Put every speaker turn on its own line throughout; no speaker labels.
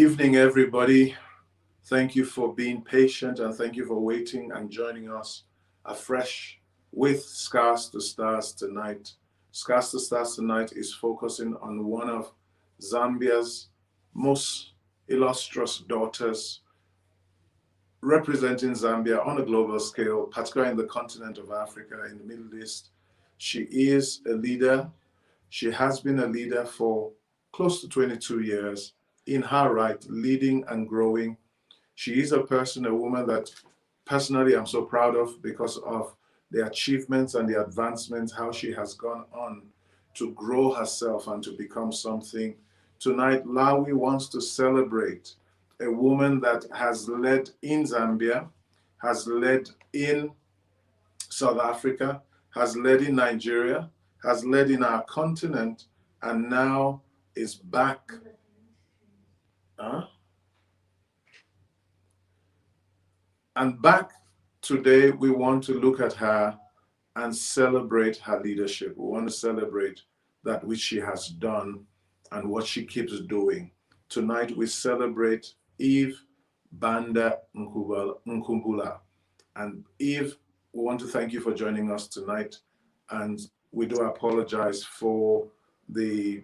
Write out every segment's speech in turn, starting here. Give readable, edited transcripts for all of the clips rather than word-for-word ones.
evening, everybody. Thank you for being patient and thank you for waiting and joining us afresh with Scars to Stars tonight. Scars to Stars tonight is focusing on one of Zambia's most illustrious daughters, representing Zambia on a global scale, particularly in the continent of Africa, in the Middle East. She is a leader. She has been a leader for close to 22 years in her right, leading and growing. She is a person, a woman that personally I'm so proud of because of the achievements and the advancements, how she has gone on to grow herself and to become something. Tonight, Lawi wants to celebrate a woman that has led in Zambia, has led in South Africa, has led in Nigeria, has led in our continent, and now is back. And back today, we want to look at her and celebrate her leadership. We want to celebrate that which she has done and what she keeps doing. Tonight, we celebrate Eve BANDA Nkumbula. And Eve, we want to thank you for joining us tonight. And we do apologize for the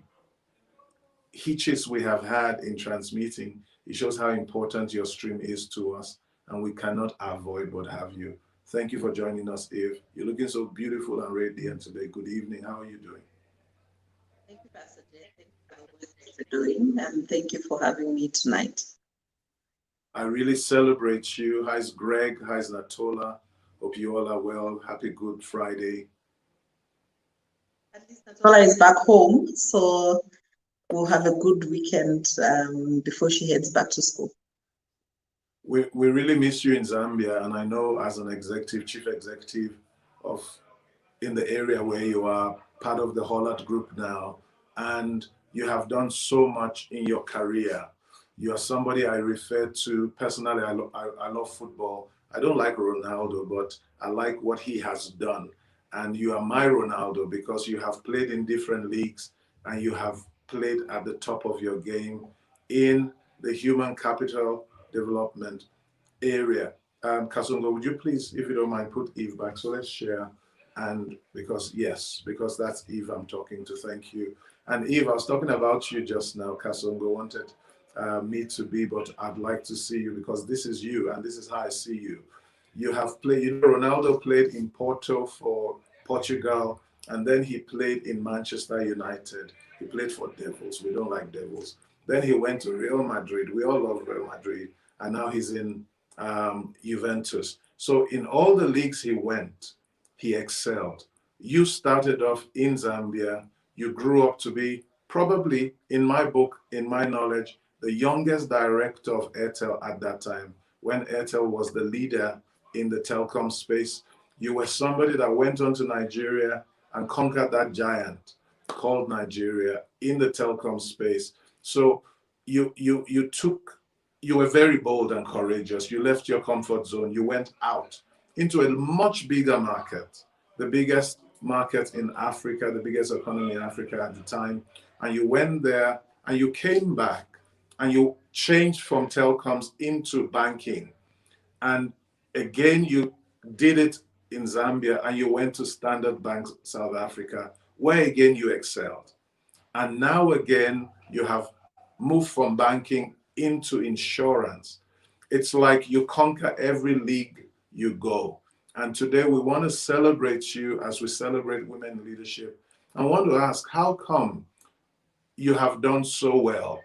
hitches we have had in transmitting. It shows how important your stream is to us, and we cannot avoid but have you. Thank you for joining us, Eve. You're looking so beautiful and radiant today. Good evening. How are you doing?
Thank you, Pastor Jay. Thank you for the work that you're doing, and thank you for having me tonight.
I really celebrate you. How's Greg? How's Natola? Hope you all are well. Happy Good Friday.
At least Natola is back home, so we'll have a good weekend before she heads back to school.
We really miss you in Zambia, and I know as an executive, chief executive of in the area where you are, part of the Holland Group now, and you have done so much in your career. You are somebody I refer to personally. I love football. I don't like Ronaldo, but I like what he has done. And you are my Ronaldo because you have played in different leagues and you have played at the top of your game in the human capital development area. Kasongo, would you please, if you don't mind, put Eve back? So let's share. And because that's Eve I'm talking to. Thank you. And Eve, I was talking about you just now. Kasongo wanted me to be, but I'd like to see you because this is you and this is how I see you. You have played, Ronaldo played in Porto for Portugal, and then he played in Manchester United. He played for Devils. We don't like Devils. Then he went to Real Madrid. We all love Real Madrid. And now he's in Juventus. So in all the leagues he went, he excelled. You started off in Zambia. You grew up to be probably, in my book, in my knowledge, the youngest director of Airtel at that time, when Airtel was the leader in the telecom space. You were somebody that went on to Nigeria and conquered that giant called Nigeria in the telecom space. So you were very bold and courageous. You left your comfort zone. You went out into a much bigger market, the biggest market in Africa, the biggest economy in Africa at the time. And you went there and you came back and you changed from telecoms into banking. And again, you did it in Zambia and you went to Standard Bank South Africa, where again you excelled. And now again, you have moved from banking into insurance. It's like you conquer every league you go. And today we want to celebrate you as we celebrate women leadership. I want to ask, how come you have done so well?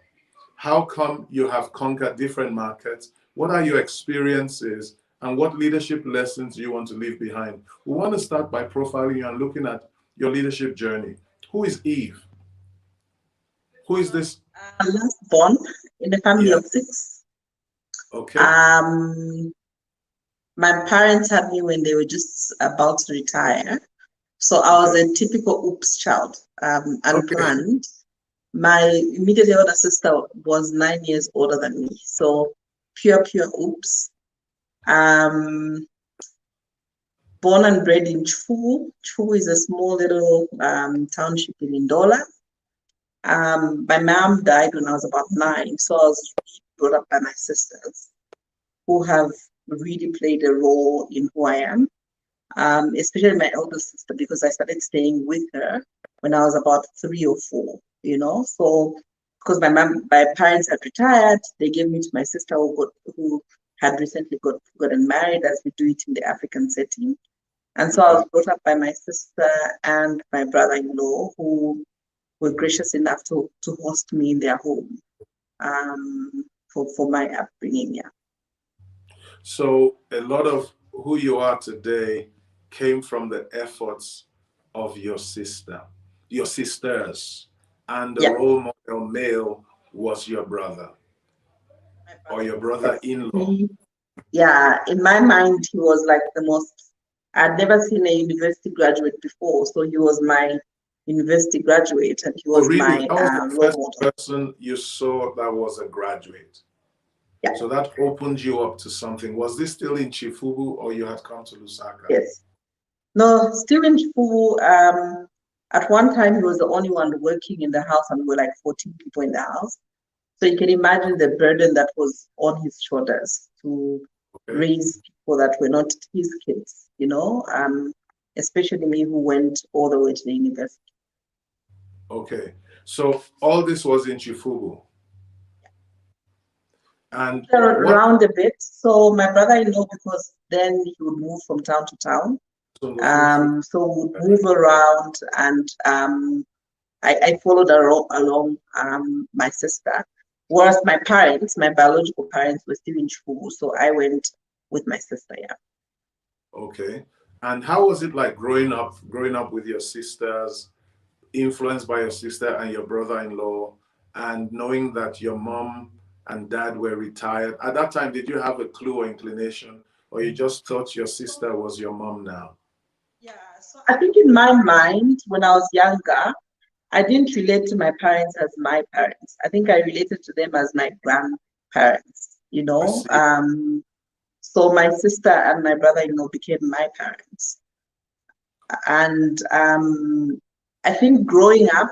How come you have conquered different markets? What are your experiences and what leadership lessons do you want to leave behind? We want to start by profiling you and looking at your leadership journey. Who is Eve? Who is this?
Last born in a family of 6.
Okay.
My parents had me when they were just about to retire. So I was a typical oops child, unplanned. My immediate elder sister was 9 years older than me. So pure oops. Born and bred in Chu. Chu is a small little township in Ndola. My mom died when I was about 9, so I was really brought up by my sisters, who have really played a role in who I am, especially my elder sister, because I started staying with her when I was about 3 or 4, you know. So because my parents had retired, they gave me to my sister who had recently gotten married, as we do it in the African setting. And so I was brought up by my sister and my brother-in-law, who were gracious enough to host me in their home, for my upbringing. Yeah.
So a lot of who you are today came from the efforts of your sisters, and the
Yeah.
role model male was your brother or your brother-in-law.
Yeah, in my mind, he was like the most. I'd never seen a university graduate before, so he was my university graduate, and he
Oh,
was
really?
my
That was the
role
first
model.
person you saw that was a graduate.
Yeah.
So that opened you up to something. Was this still in Chifubu or you had come to Lusaka?
Yes. No, Stephen Chifu, at one time he was the only one working in the house, and we were like 14 people in the house. So you can imagine the burden that was on his shoulders to
Okay.
raise people that were not his kids, you know, especially me, who went all the way to the university.
Okay. So all this was in Chifubu. And what
Around a bit. So my brother-in-law, because then he would move from town to town. So we'd move around, and I followed along my sister. Whereas my parents, my biological parents, were still in school, so I went with my sister. Yeah.
Okay. And how was it like growing up with your sisters, influenced by your sister and your brother-in-law, and knowing that your mom and dad were retired? At that time, did you have a clue or inclination, or you just thought your sister was your mom now?
Yeah. So I think in my mind, when I was younger, I didn't relate to my parents as my parents. I think I related to them as my grandparents, you
I
know.
see.
So my sister and my brother-in-law became my parents. And I think growing up,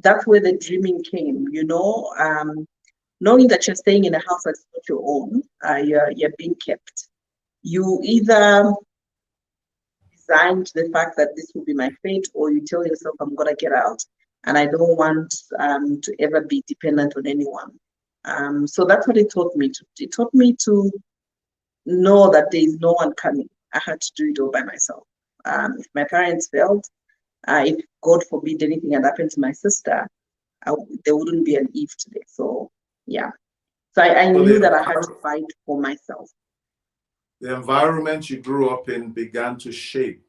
that's where the dreaming came, you know, knowing that you're staying in a house that's not your own, you're being kept. You either resign to the fact that this will be my fate, or you tell yourself, I'm gonna get out, and I don't want to ever be dependent on anyone. So that's what it taught me to. It taught me to know that there is no one coming. I had to do it all by myself. If my parents failed, if God forbid anything had happened to my sister, there wouldn't be an Eve today. So yeah, so I
So
knew that I had to fight for myself.
the environment you grew up in began to shape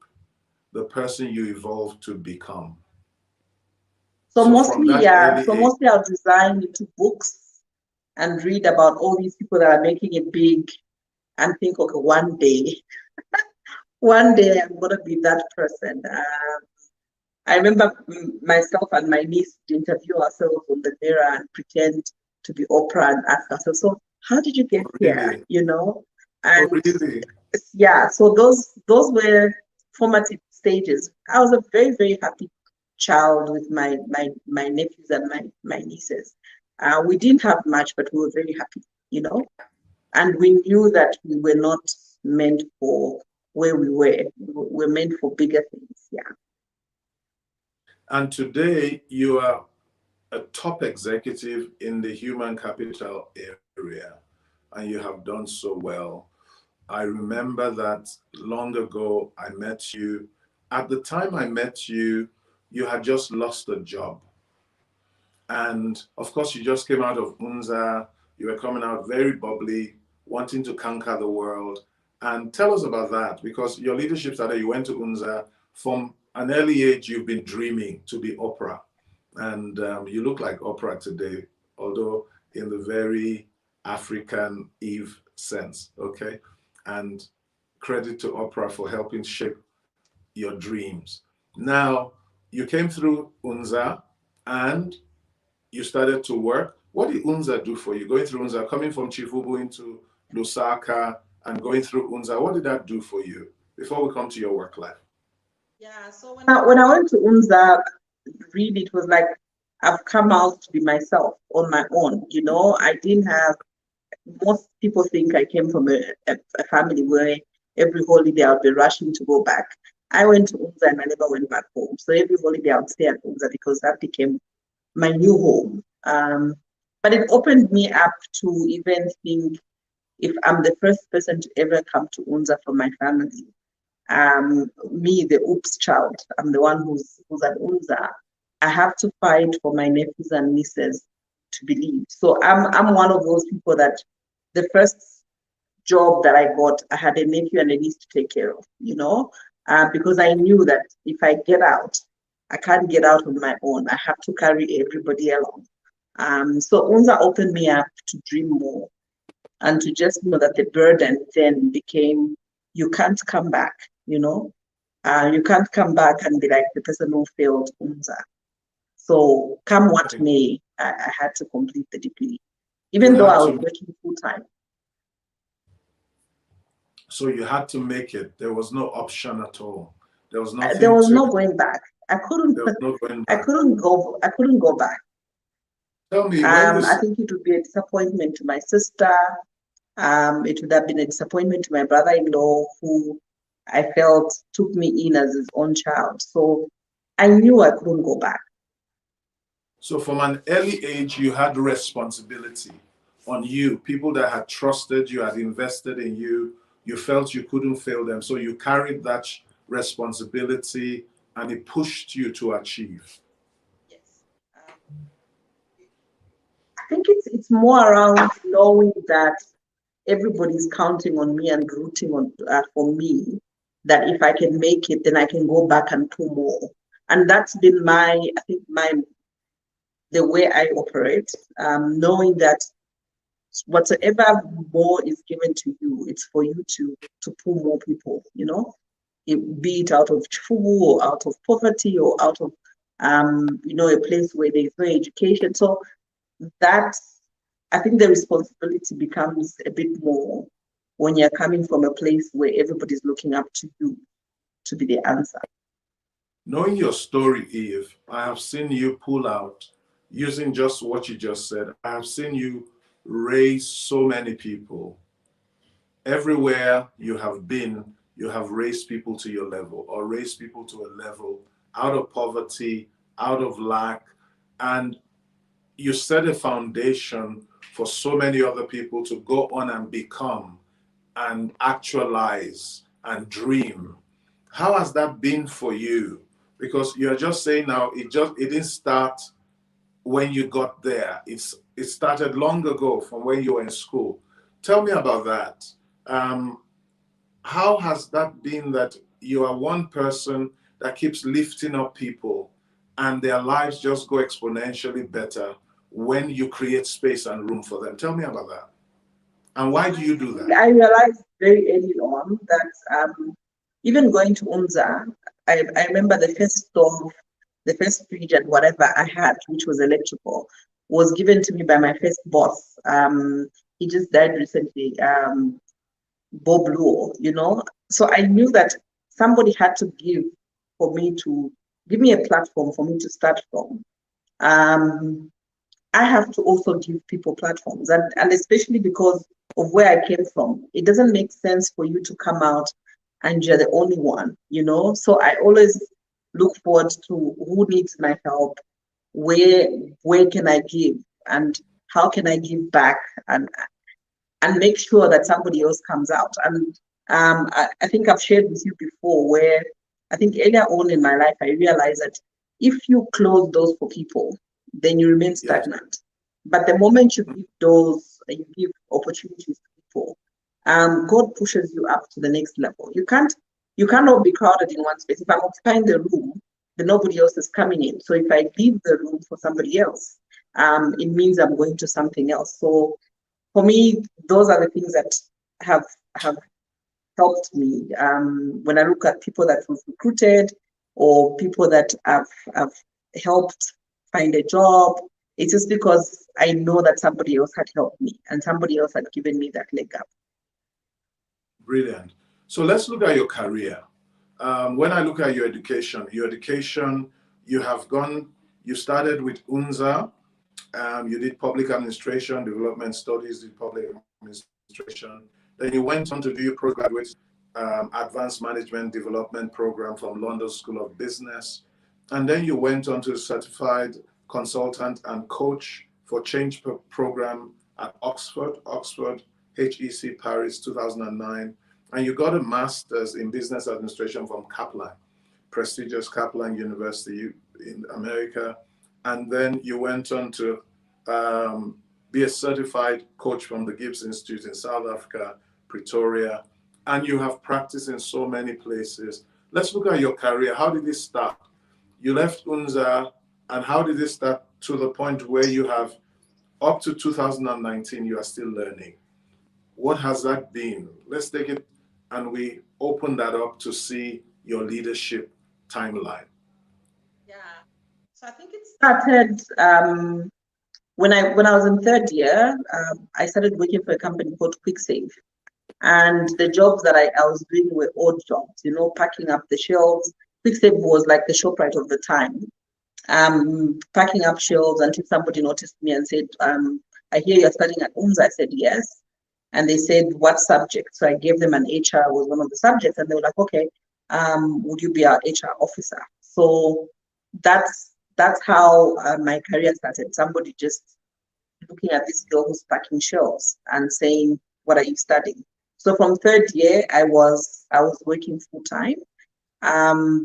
the person you evolved to become.
So
So from
mostly,
that
yeah.
early
So
age,
mostly, I'll design into books and read about all these people that are making it big, and think, okay, one day I'm gonna be that person. I remember myself and my niece to interview ourselves on the mirror and pretend to be Oprah and ask ourselves, so how did you get here?
really,
You know?
oh
And
really,
yeah, so those were formative stages. I was a very, very happy child with my nephews and my nieces. We didn't have much, but we were very happy, you know? And we knew that we were not meant for where we were. We were meant for bigger things. Yeah.
and today you are a top executive in the human capital area, and you have done so well. I remember that long ago I met you. At the time I met you, you had just lost a job. And of course, you just came out of UNZA. You were coming out very bubbly, wanting to conquer the world. And tell us about that, because your leadership started, you went to UNZA. From an early age, you've been dreaming to be Oprah. And you look like Oprah today, although in the very African Eve sense, okay? And credit to Oprah for helping shape your dreams. Now, you came through UNZA and you started to work. What did UNZA do for you? Going through UNZA, coming from Chifubu into Lusaka and going through UNZA, what did that do for you before we come to your work life?
Yeah, so when I went to UNZA, really it was like I've come out to be myself on my own. You know, I didn't have, most people think I came from a family where every holiday I would be rushing to go back. I went to Unza and I never went back home. So every holiday I would stay at Unza because that became my new home. But it opened me up to even think, if I'm the first person to ever come to Unza from my family, me, the oops child, I'm the one who's at Unza, I have to fight for my nephews and nieces to believe. So I'm one of those people that the first job that I got, I had a nephew and a niece to take care of, you know, because I knew that if I get out, I can't get out on my own. I have to carry everybody along. So Unza opened me up to dream more and to just know that the burden then became, you can't come back, you know. You can't come back and be like the person who failed Unza. So come what may, I had to complete the degree, even though I was working full time.
So you had to make it. There was no option at all. There was nothing.
There was no going back. I couldn't.
There was no going back.
I couldn't go. I couldn't go back.
Tell me, when you
I think it would be a disappointment to my sister. It would have been a disappointment to my brother-in-law, who I felt took me in as his own child. So I knew I couldn't go back.
So from an early age, you had responsibility on you. People that had trusted you, had invested in you, you felt you couldn't fail them. So you carried that responsibility and it pushed you to achieve.
Yes. I think it's more around knowing that everybody's counting on me and rooting on for me, that if I can make it, then I can go back and do more. And that's been the way I operate, knowing that whatsoever more is given to you, it's for you to pull more people, you know, be it out of chubu or out of poverty or out of, a place where there's no education. So that, I think the responsibility becomes a bit more when you're coming from a place where everybody's looking up to you to be the answer.
Knowing your story, Eve, I have seen you pull out, using just what you just said, I have seen you raise so many people. Everywhere you have been, you have raised people to your level, or raised people to a level out of poverty, out of lack, and you set a foundation for so many other people to go on and become and actualize and dream. How has that been for you? Because you're just saying now it didn't start when you got there. It started long ago from when you were in school. Tell me about that. How has that been, that you are one person that keeps lifting up people and their lives just go exponentially better when you create space and room for them? Tell me about that. And why do you do that?
I realized very early on that even going to Unza, I remember the first stove, the first fridge and whatever I had, which was electrical, was given to me by my first boss. He just died recently, Bob Luo, you know. So I knew that somebody had to give me a platform for me to start from. I have to also give people platforms, and especially because of where I came from, it doesn't make sense for you to come out and you're the only one, you know. So I always look forward to who needs my help, where can I give, and how can I give back, and make sure that somebody else comes out. And I think I've shared with you before, where I think earlier on in my life, I realized that if you close doors for people, then you remain stagnant. Yes. But the moment you give doors, you give opportunities to people, God pushes you up to the next level. You cannot be crowded in one space. If I'm occupying the room, then nobody else is coming in. So if I leave the room for somebody else, it means I'm going to something else. So for me, those are the things that have helped me. When I look at people that we've recruited or people that have helped find a job, it's just because I know that somebody else had helped me and somebody else had given me that leg up.
Brilliant. So let's look at your career. When I look at your education, you have gone You started with UNZA. You did public administration, development studies, did public administration. Then you went on to do your postgraduate advanced management development program from London School of Business. And then you went on to certified consultant and coach for change program at Oxford, HEC Paris 2009. And you got a master's in business administration from Kaplan, prestigious Kaplan University in America. And then you went on to be a certified coach from the Gibbs Institute in South Africa, Pretoria, and you have practiced in so many places. Let's look at your career. How did it start? You left UNZA, and how did it start to the point where you have, up to 2019, you are still learning? What has that been? Let's take it and we open that up to see your leadership timeline.
Yeah, so I think it started when I was in third year. I started working for a company called QuickSave, and the jobs that I was doing were odd jobs, you know, packing up the shelves. QuickSave was like the ShopRite of the time, packing up shelves until somebody noticed me and said, I hear you're studying at UMS. I said, yes. And they said, what subject? So I gave them an HR was one of the subjects, and they were like, okay, would you be our HR officer? So that's how my career started. Somebody just looking at this girl who's packing shelves and saying, what are you studying? So from third year, I was working full time.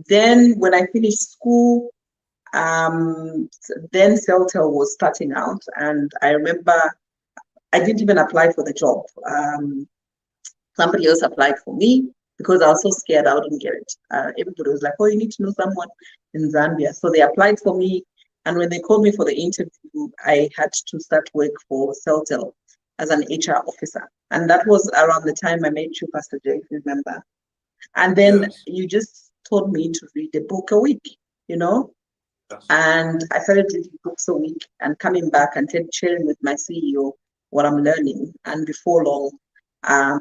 Then when I finished school, then Celtel was starting out, and I remember I didn't even apply for the job. Somebody else applied for me because I was so scared I wouldn't get it. Everybody was like, oh, you need to know someone in Zambia. So they applied for me, and when they called me for the interview, I had to start work for Celtel as an HR officer. And that was around the time I met you, Pastor Jay, if you remember. And then
Yes.
you just told me to read a book a week, you know?
Yes.
And I started reading books a week and coming back and sharing with my CEO what I'm learning. And before long, I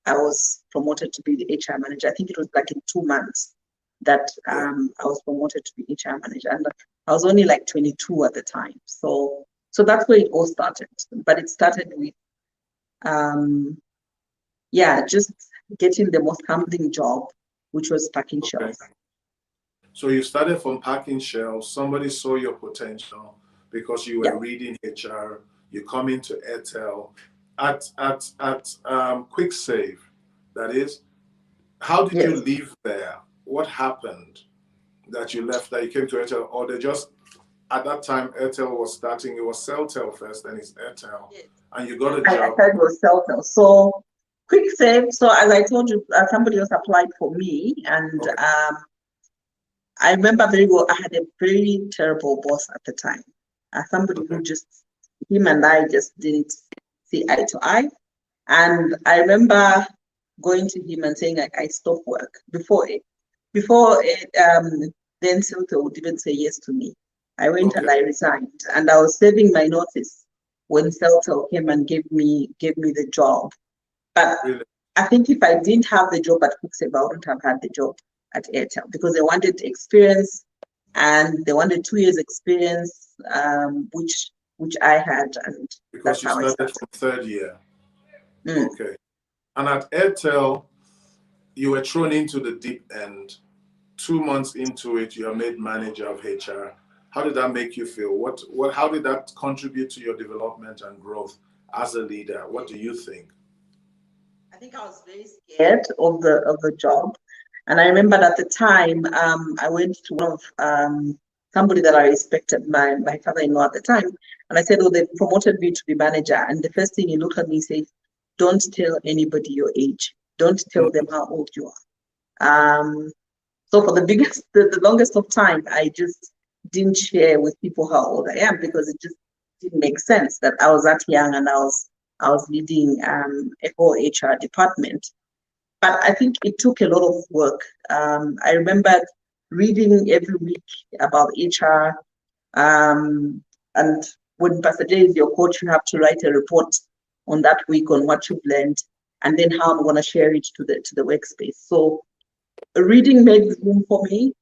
was promoted to be the HR manager. I think it was like in 2 months that I was promoted to be HR manager. And I was only like 22 at the time. So that's where it all started. But it started with, just getting the most humbling job, which was packing shelves.
So you started from packing shelves. Somebody saw your potential because you were reading HR. You come into Airtel at QuickSave. That is, how did you leave there? What happened that you left there? You came to Airtel, or they just at that time Airtel was starting. It was Celtel first, then it's Airtel, and you got a job.
I thought it was Celtel. So QuickSave. So as I told you, somebody else applied for me, and I remember very well. I had a very terrible boss at the time. Somebody who him and I just didn't see eye to eye. And I remember going to him and saying, I stopped work before then Silto would even say yes to me. I went and I resigned, and I was serving my notice when Celtel came and gave me the job. But I think if I didn't have the job at QuickSave, I wouldn't have had the job at Airtel, because they wanted experience, and they wanted 2 years experience, which I had, and
because you started from third year. Okay. And at Airtel, you were thrown into the deep end. 2 months into it, you are made manager of HR. How did that make you feel? How did that contribute to your development and growth as a leader? What do you think?
I think I was very scared of the job. And I remember at the time, I went to one of somebody that I respected, my father-in-law at the time, and I said, oh, they promoted me to be manager. And the first thing he looked at me and said, don't tell anybody your age. Don't tell them how old you are. So for the longest of time, I just didn't share with people how old I am, because it just didn't make sense that I was that young and I was leading a whole HR department. But I think it took a lot of work. I remember reading every week about HR, and when Pastor Jay is your coach, you have to write a report on that week on what you've learned, and then how I'm going to share it to the workspace. So reading made room for me,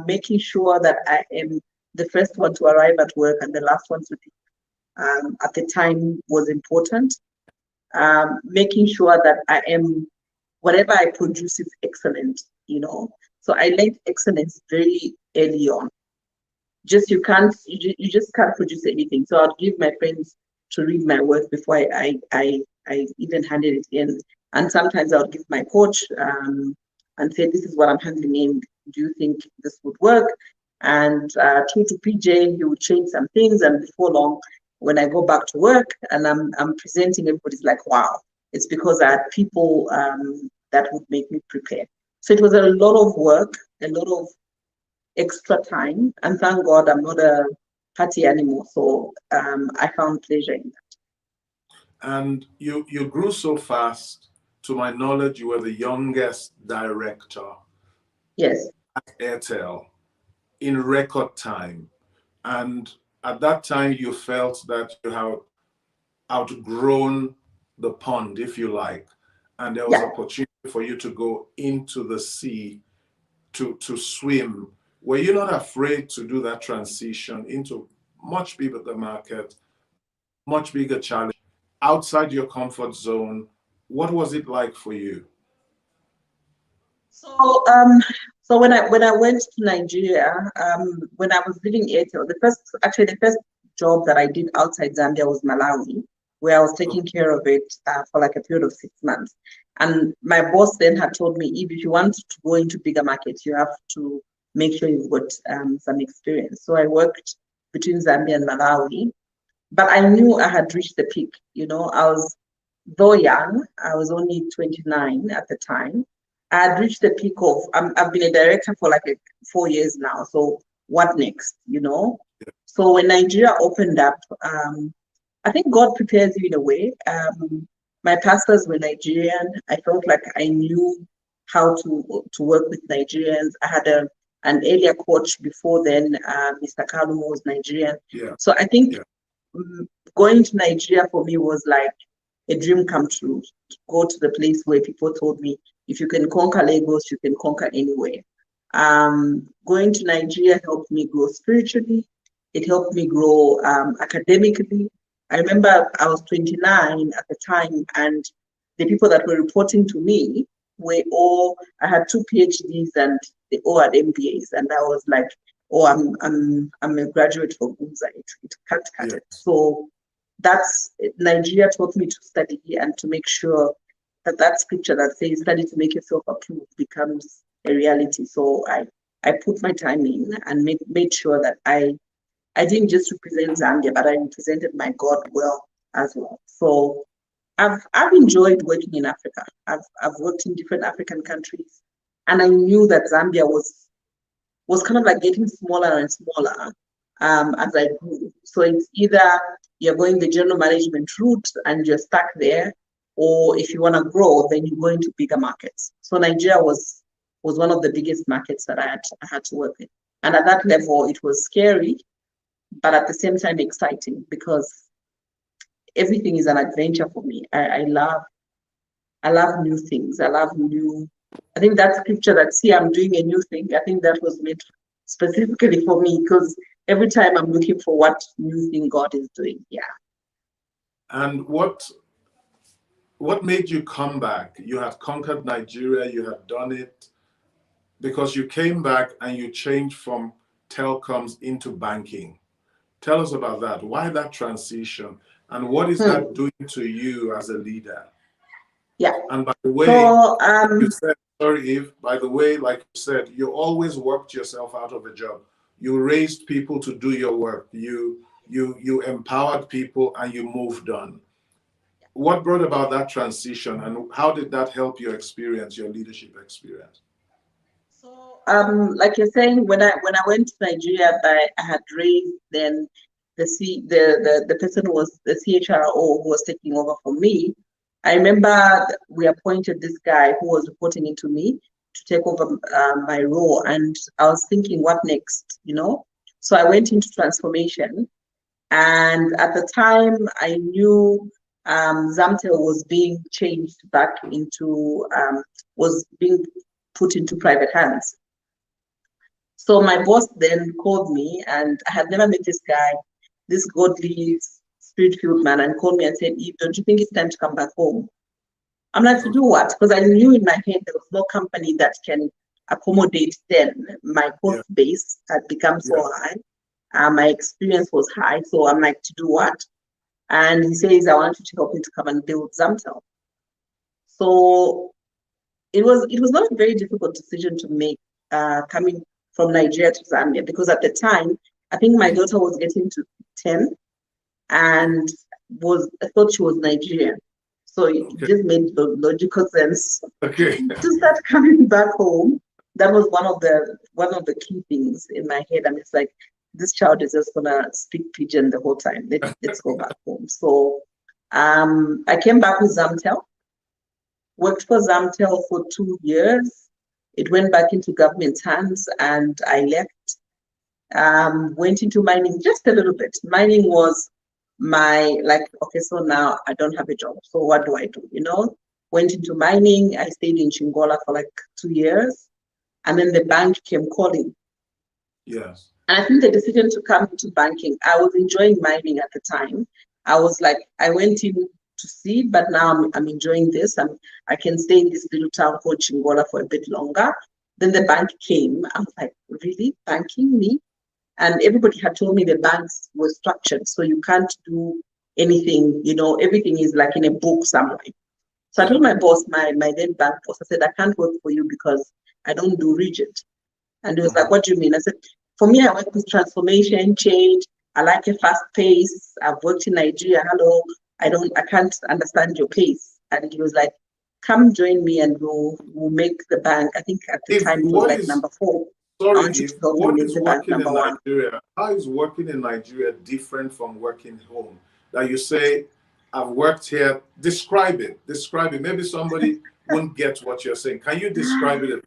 making sure that I am the first one to arrive at work and the last one to leave at the time was important. Making sure that whatever I produce is excellent, So I learned excellence very early on. You just can't produce anything. So I'd give my friends to read my work before I even handed it in. And sometimes I would give my coach and say, this is what I'm handing in. Do you think this would work? And true to PJ, he would change some things. And before long, when I go back to work and I'm presenting, everybody's like, wow. It's because I had people that would make me prepare. So it was a lot of work, a lot of extra time, and thank God I'm not a party anymore. So I found pleasure in that.
And you grew so fast. To my knowledge, you were the youngest director.
Yes.
At Airtel in record time. And at that time, you felt that you had outgrown the pond, if you like, and there was opportunity for you to go into the sea to swim. Were you not afraid to do that transition into much bigger market, much bigger challenge, outside your comfort zone? What was it like for you?
So when I went to Nigeria, when I was living Airtel, the first job that I did outside Zambia was Malawi, where I was taking care of it for like a period of 6 months. And my boss then had told me, if you want to go into bigger markets, you have to make sure you've got some experience. So I worked between Zambia and Malawi, but I knew I had reached the peak. I was, though young, I was only 29 at the time. I had reached the peak of, I've been a director for like 4 years now. So what next, So when Nigeria opened up, I think God prepares you in a way. My pastors were Nigerian. I felt like I knew how to work with Nigerians. I had an earlier coach before then, Mr. Kalu, who was Nigerian.
Yeah.
So I think going to Nigeria for me was like a dream come true. To go to the place where people told me, if you can conquer Lagos, you can conquer anywhere. Going to Nigeria helped me grow spiritually. It helped me grow academically. I remember I was 29 at the time, and the people that were reporting to me I had 2 PhDs and they all had MBAs, and I was like, oh, I'm a graduate for Gunza. It can't cut it. So Nigeria taught me to study and to make sure that scripture that says study to make yourself approved becomes a reality. So I put my time in and made sure that I didn't just represent Zambia, but I represented my God well as well. So I've enjoyed working in Africa. I've worked in different African countries, and I knew that Zambia was kind of like getting smaller and smaller as I grew. So it's either you're going the general management route and you're stuck there, or if you want to grow, then you go into bigger markets. So Nigeria was one of the biggest markets that I had to work in. And at that level, it was scary, but at the same time exciting, because everything is an adventure for me. I love new things. I think that scripture that, see, I'm doing a new thing, I think that was made specifically for me, because every time I'm looking for what new thing God is doing. Yeah.
And what made you come back? You had conquered Nigeria, you had done it, because you came back and you changed from telecoms into banking. Tell us about that. Why that transition? And what is that doing to you as a leader?
Yeah.
And by the way, you said, sorry, Eve, by the way, like you said, you always worked yourself out of a job. You raised people to do your work. You empowered people and you moved on. What brought about that transition, and how did that help your experience, your leadership experience?
So, like you're saying, when I went to Nigeria, I had raised then the person who was the CHRO who was taking over for me. I remember we appointed this guy who was reporting into me to take over my role, and I was thinking, what next? So I went into transformation, and at the time I knew Zamtel was being changed back into was being put into private hands. So my boss then called me, and I had never met this guy, this godly spirit-filled man, and called me and said, Eve, don't you think it's time to come back home? I'm like, to do what? Because I knew in my head there was no company that can accommodate then. My cost base had become so high. My experience was high. So I'm like, to do what? And he says, I want you to help me to come and build Zamtel. So it was not a very difficult decision to make, coming from Nigeria to Zambia, because at the time, I think my daughter was getting to 10 and I thought she was Nigerian. So it just made logical sense to start coming back home. That was one of the key things in my head. And it's like, this child is just gonna speak pidgin the whole time. Let's go back home. So I came back with Zamtel, worked for Zamtel for 2 years. It went back into government hands and I left. Went into mining just a little bit. Mining was okay, so now I don't have a job. So what do I do? Went into mining. I stayed in Chingola for like 2 years. And then the bank came calling.
Yes.
And I think the decision to come into banking, I was enjoying mining at the time. I was like, I went in to see, but now I'm enjoying this. I can stay in this little town called Chingola for a bit longer. Then the bank came. I was like, really? Banking me? And everybody had told me the banks were structured, so you can't do anything, everything is like in a book somewhere. So I told my boss, my then bank boss, I said, I can't work for you because I don't do rigid. And he was like, what do you mean? I said, for me, I work with transformation, change. I like a fast pace. I've worked in Nigeria. Hello, I can't understand your pace. And he was like, come join me and we'll make the bank. I think at the time it was like number 4.
Sorry, what is working in Nigeria? How is working in Nigeria different from working home? That you say, I've worked here. Describe it. Maybe somebody won't get what you're saying. Can you describe it?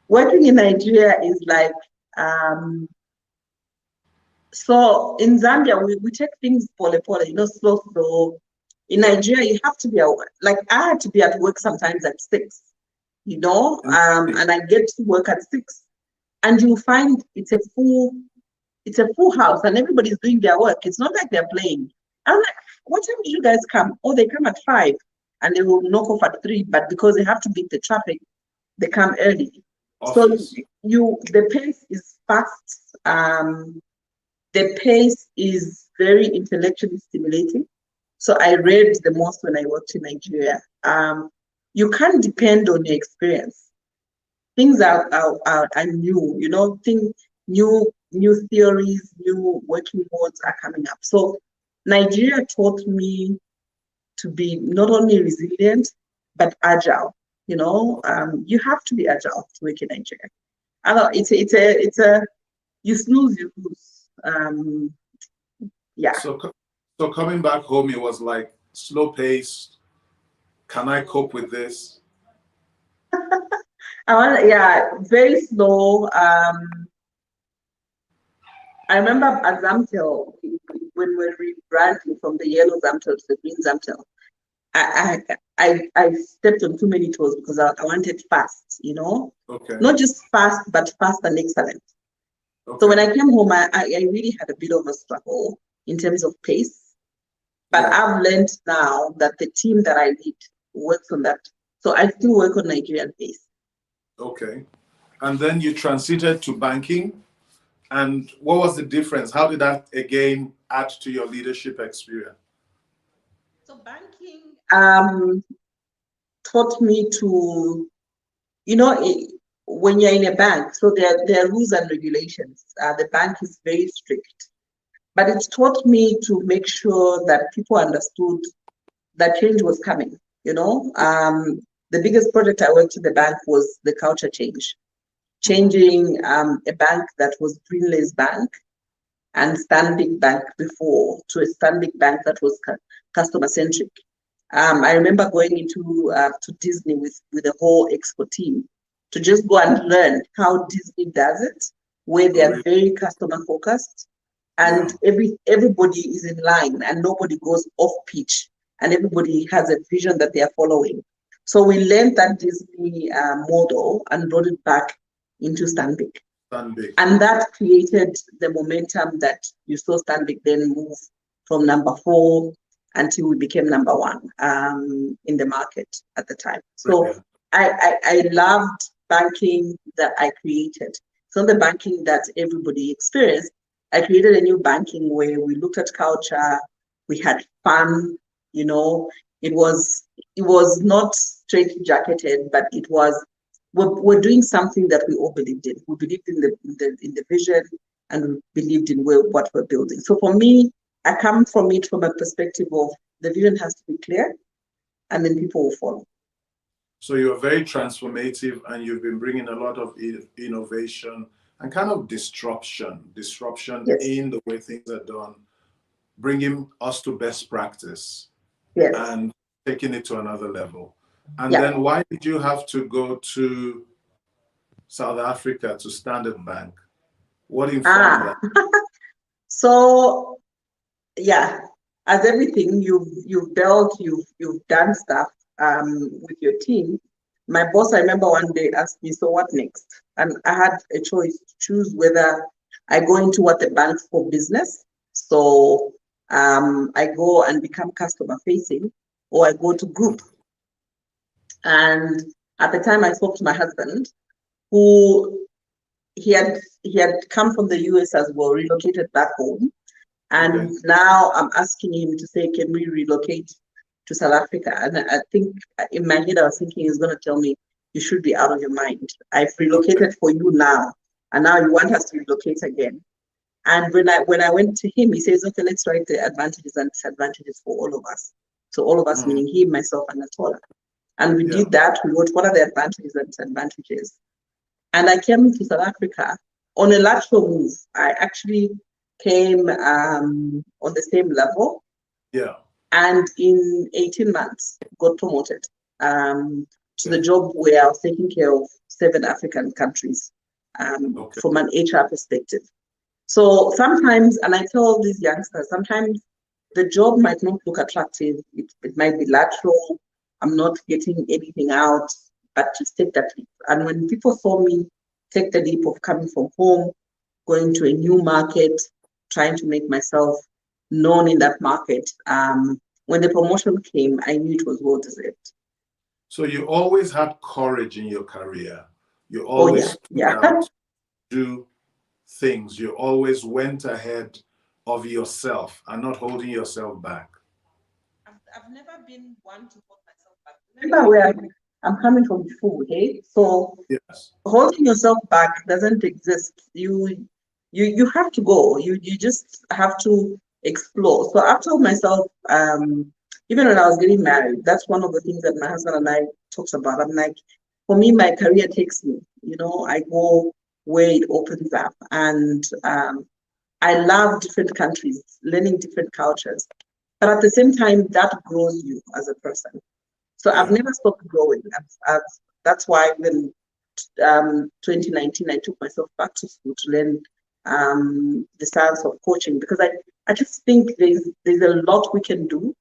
Working in Nigeria is like, so in Zambia, we take things pole, slow. In Nigeria, you have to be like, I had to be at work sometimes at 6, and I get to work at 6. And you find it's a full house and everybody's doing their work. It's not like they're playing. I'm like, what time did you guys come? Oh, they come at 5 and they will knock off at 3, but because they have to beat the traffic, they come early. Office. So the pace is fast. The pace is very intellectually stimulating. So I read the most when I worked in Nigeria. You can't depend on your experience. Things are new, new theories, new working modes are coming up. So Nigeria taught me to be not only resilient, but agile. You have to be agile to work in Nigeria. I know it's a you snooze, you lose. Yeah.
So coming back home, it was like slow pace. Can I cope with this?
Very slow. I remember at Zamtel, when we're rebranding from the yellow Zamtel to the green Zamtel, I stepped on too many toes because I wanted fast, not just fast, but fast and excellent. Okay. So when I came home, I really had a bit of a struggle in terms of pace, but I've learned now that the team that I lead works on that. So I still work on Nigerian pace.
Okay. And then you transited to banking. And what was the difference? How did that again add to your leadership experience?
So banking taught me to, when you're in a bank, so there are rules and regulations. The bank is very strict. But it taught me to make sure that people understood that change was coming, The biggest project I worked in the bank was the culture change. Changing a bank that was Greenlay's bank and Stanbic Bank before to a Stanbic Bank that was customer-centric. I remember going into to Disney with the whole expo team to just go and learn how Disney does it, where they are very customer-focused, and everybody is in line and nobody goes off pitch, and everybody has a vision that they are following. So we learned that Disney model and brought it back into Stanbic.
Stanbic.
And that created the momentum that you saw Stanbic then move from number 4 until we became number 1 in the market at the time. So I loved banking that I created. It's not the banking that everybody experienced. I created a new banking where we looked at culture, we had fun, you know. It was not straight jacketed, but it was we're doing something that we all believed in. We believed in the vision, and we believed in what we're building. So for me, I come from it from a perspective of the vision has to be clear, and then people will follow.
So you're very transformative, and you've been bringing a lot of innovation and kind of disruption yes. in the way things are done, bringing us to best practice yes. and taking it to another level. And then why did you have to go to South Africa to Standard Bank? What informed that?
So, as everything you've built, you've done stuff with your team. My boss, I remember one day asked me, so what next? And I had a choice to choose whether I go into what the bank's for business. So I go and become customer facing, or I go to group. And at the time I spoke to my husband, who he had come from the US as well, relocated back home. And now I'm asking him to say, can we relocate to South Africa? And I think in my head, I was thinking he's going to tell me, you should be out of your mind. I've relocated for you now, and now you want us to relocate again. And when I went to him, he says, okay, let's write the advantages and disadvantages for all of us. So all of us, meaning him, myself, and Natola. And we did that. We wrote, what are the advantages and disadvantages? And I came to South Africa on a lateral move. I actually came on the same level. Yeah. And in 18 months, got promoted to the job where I was taking care of 7 African countries from an HR perspective. So sometimes, and I tell these youngsters, sometimes the job might not look attractive. It might be lateral. I'm not getting anything out, but just take that leap. And when people saw me take the leap of coming from home, going to a new market, trying to make myself known in that market, when the promotion came, I knew it was well deserved.
So you always had courage in your career. You always do things. You always went ahead of yourself and not holding yourself back.
I've never been one to hold myself back. Remember where I'm coming from before, okay? So holding yourself back doesn't exist. You have to go. You just have to explore. So I've told myself, even when I was getting married, that's one of the things that my husband and I talked about. I'm like, for me, my career takes me. You know, I go where it opens up, and I love different countries, learning different cultures. But at the same time, that grows you as a person. So I've never stopped growing. That's why when 2019, I took myself back to school to learn the science of coaching, because I just think there's a lot we can do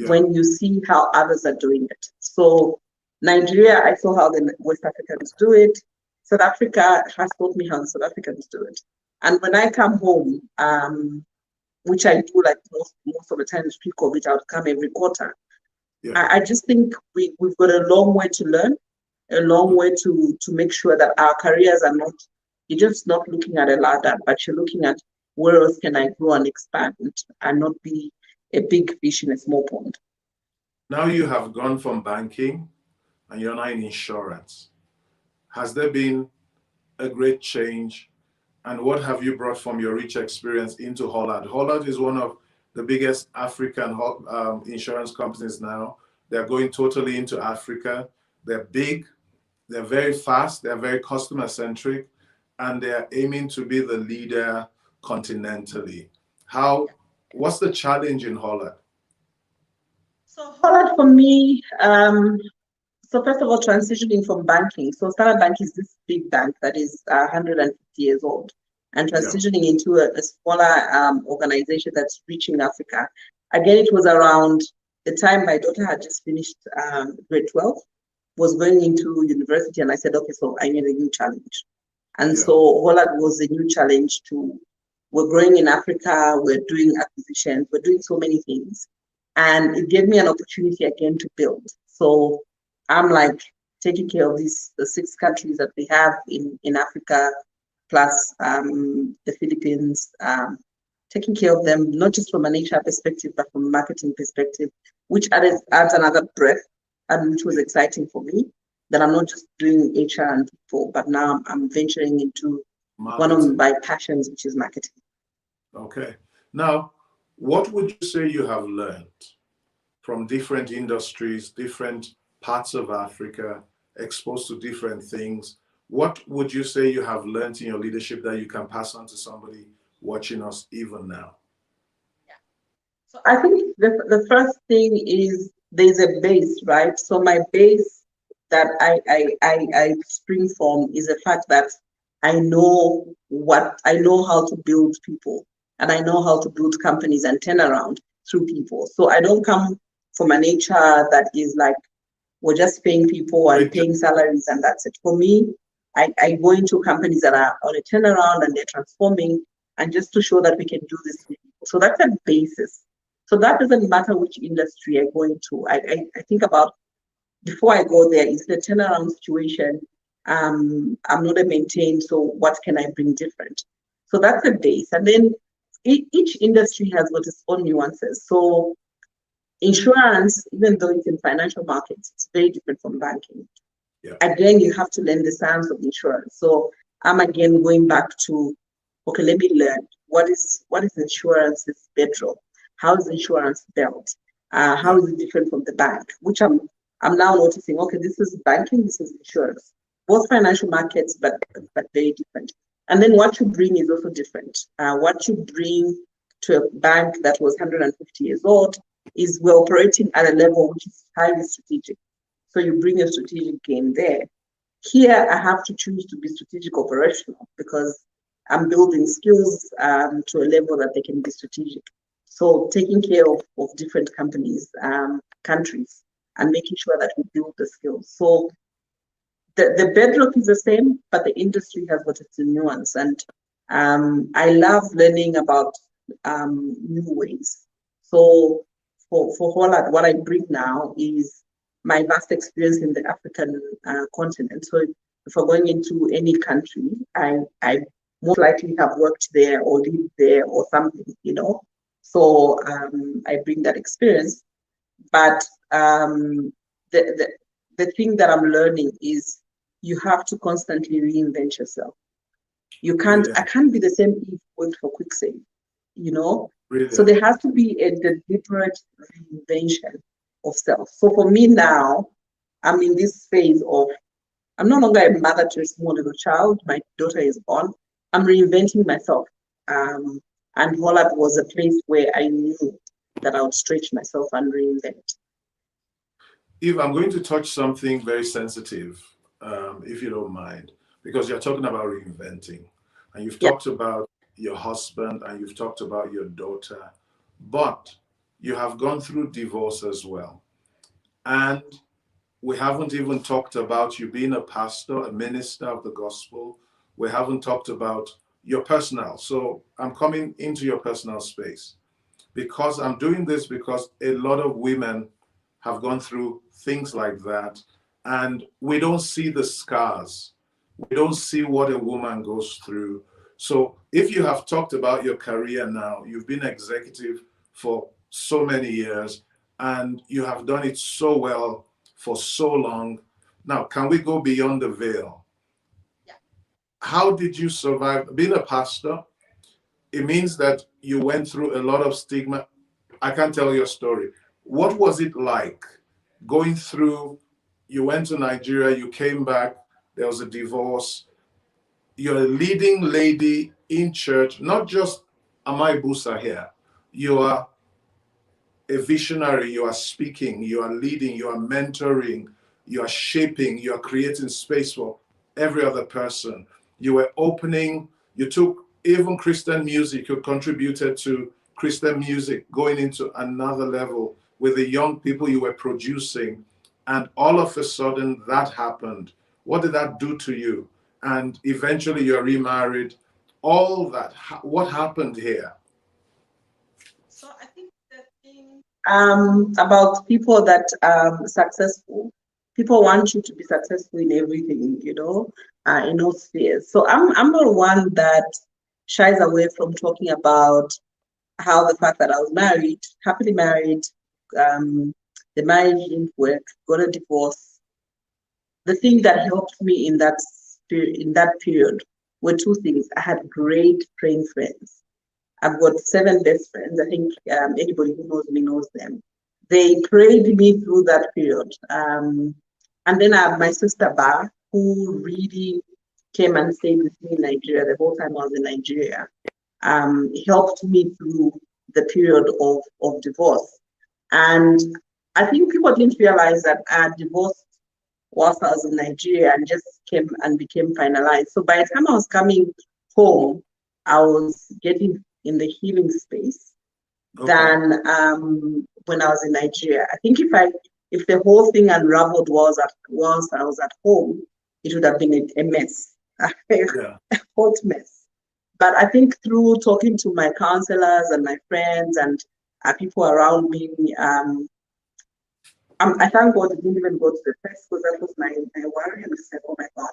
when you see how others are doing it. So Nigeria, I saw how the West Africans do it. South Africa has taught me how the South Africans do it. And when I come home, which I do like most of the time, speak of it, I would come every quarter. I just think we've got a long way to learn, a long way to make sure that our careers are not, you're just not looking at a ladder, but you're looking at where else can I grow and expand and not be a big fish in a small pond.
Now you have gone from banking and you're now in insurance. Has there been a great change? And what have you brought from your rich experience into Hollard? Hollard is one of the biggest African insurance companies now. They're going totally into Africa. They're big, they're very fast, they're very customer-centric, and they're aiming to be the leader continentally. What's the challenge in Hollard?
So Hollard for me, so first of all, transitioning from banking. So Standard Bank is this big bank that is 150 years old, and transitioning into a smaller organization that's reaching Africa. Again, it was around the time my daughter had just finished grade 12, was going into university, and I said, okay, so I need a new challenge. And
Yeah.
so Holland was a new challenge to, we're growing in Africa, we're doing acquisitions, we're doing so many things. And it gave me an opportunity again to build. So I'm like taking care of the 6 countries that we have in Africa, plus the Philippines, taking care of them, not just from an HR perspective, but from a marketing perspective, which adds another breadth, and which was exciting for me, that I'm not just doing HR and people, but now I'm venturing into one of
Marketing.
my passions, which is marketing.
Okay. Now, what would you say you have learned from different industries, different parts of Africa, exposed to different things? What would you say you have learned in your leadership that you can pass on to somebody watching us even now?
So I think the first thing is there's a base, right? So my base that I spring from is the fact that I know how to build people, and I know how to build companies and turn around through people. So I don't come from an HR that is like, we're just paying people and
Great job.
paying salaries and that's it. For me, I go into companies that are on a turnaround and they're transforming, and just to show that we can do this with people. So that's a basis. So that doesn't matter which industry I go into. I think about, before I go there, is the turnaround situation. I'm not a maintain, so what can I bring different? So that's the base. And then each industry has got its own nuances. So insurance, even though it's in financial markets, it's very different from banking.
Yeah.
Again, you have to learn the science of insurance. So I'm again going back to, okay, let me learn what is insurance's bedrock. How is insurance built? How is it different from the bank? Which I'm now noticing. Okay, this is banking, this is insurance. Both financial markets, but very different. And then what you bring is also different. What you bring to a bank that was 150 years old is we're operating at a level which is highly strategic. So you bring a strategic game there. Here, I have to choose to be strategic operational because I'm building skills to a level that they can be strategic. So taking care of different companies, countries, and making sure that we build the skills. So the bedrock is the same, but the industry has got its nuance. And I love learning about new ways. So for Holland, what I bring now is my vast experience in the African continent. So if we're going into any country, I most likely have worked there or lived there or something, you know. So I bring that experience. But the thing that I'm learning is you have to constantly reinvent yourself. I can't be the same Eve going for quick save, you know? So there has to be a deliberate reinvention of self. So for me now, I'm in this phase of, I'm no longer a mother to a small little child. My daughter is born. I'm reinventing myself. And Holland was a place where I knew that I would stretch myself and reinvent.
Eve, I'm going to touch something very sensitive, if you don't mind, because you're talking about reinventing, and you've talked about your husband and you've talked about your daughter, but you have gone through divorce as well. And we haven't even talked about you being a pastor, a minister of the gospel. We haven't talked about your personal. So I'm coming into your personal space because I'm doing this because a lot of women have gone through things like that, and we don't see the scars. We don't see what a woman goes through. So if you have talked about your career now, you've been executive for so many years, and you have done it so well for so long. Now, can we go beyond the veil?
Yeah.
How did you survive being a pastor? It means that you went through a lot of stigma. I can't tell your story. What was it like going through? You went to Nigeria, you came back, there was a divorce. You're a leading lady in church, not just Amai Busa here. You are a visionary, you are speaking, you are leading, you are mentoring, you are shaping, you are creating space for every other person. You were opening, you took even Christian music, you contributed to Christian music going into another level with the young people you were producing. And all of a sudden that happened. What did that do to you? and eventually you're remarried. All that, what happened here?
So I think the thing about people that successful, people want you to be successful in everything, in all spheres. So I'm not one that shies away from talking about how the fact that I was married, happily married, the marriage didn't work, got a divorce. The thing that helped me in that period were two things. I had great praying friends. I've got 7 best friends. I think anybody who knows me knows them. They prayed me through that period. And then I have my sister Ba, who really came and stayed with me in Nigeria the whole time I was in Nigeria. Helped me through the period of divorce. And I think people didn't realize that I had divorced whilst I was in Nigeria and just came and became finalized. So by the time I was coming home, I was getting in the healing space than when I was in Nigeria. I think if the whole thing unraveled whilst I was at home, it would have been a mess, a hot mess. But I think through talking to my counselors and my friends and people around me, I thank God it didn't even go to the press, because that was my worry. And I said, oh my God,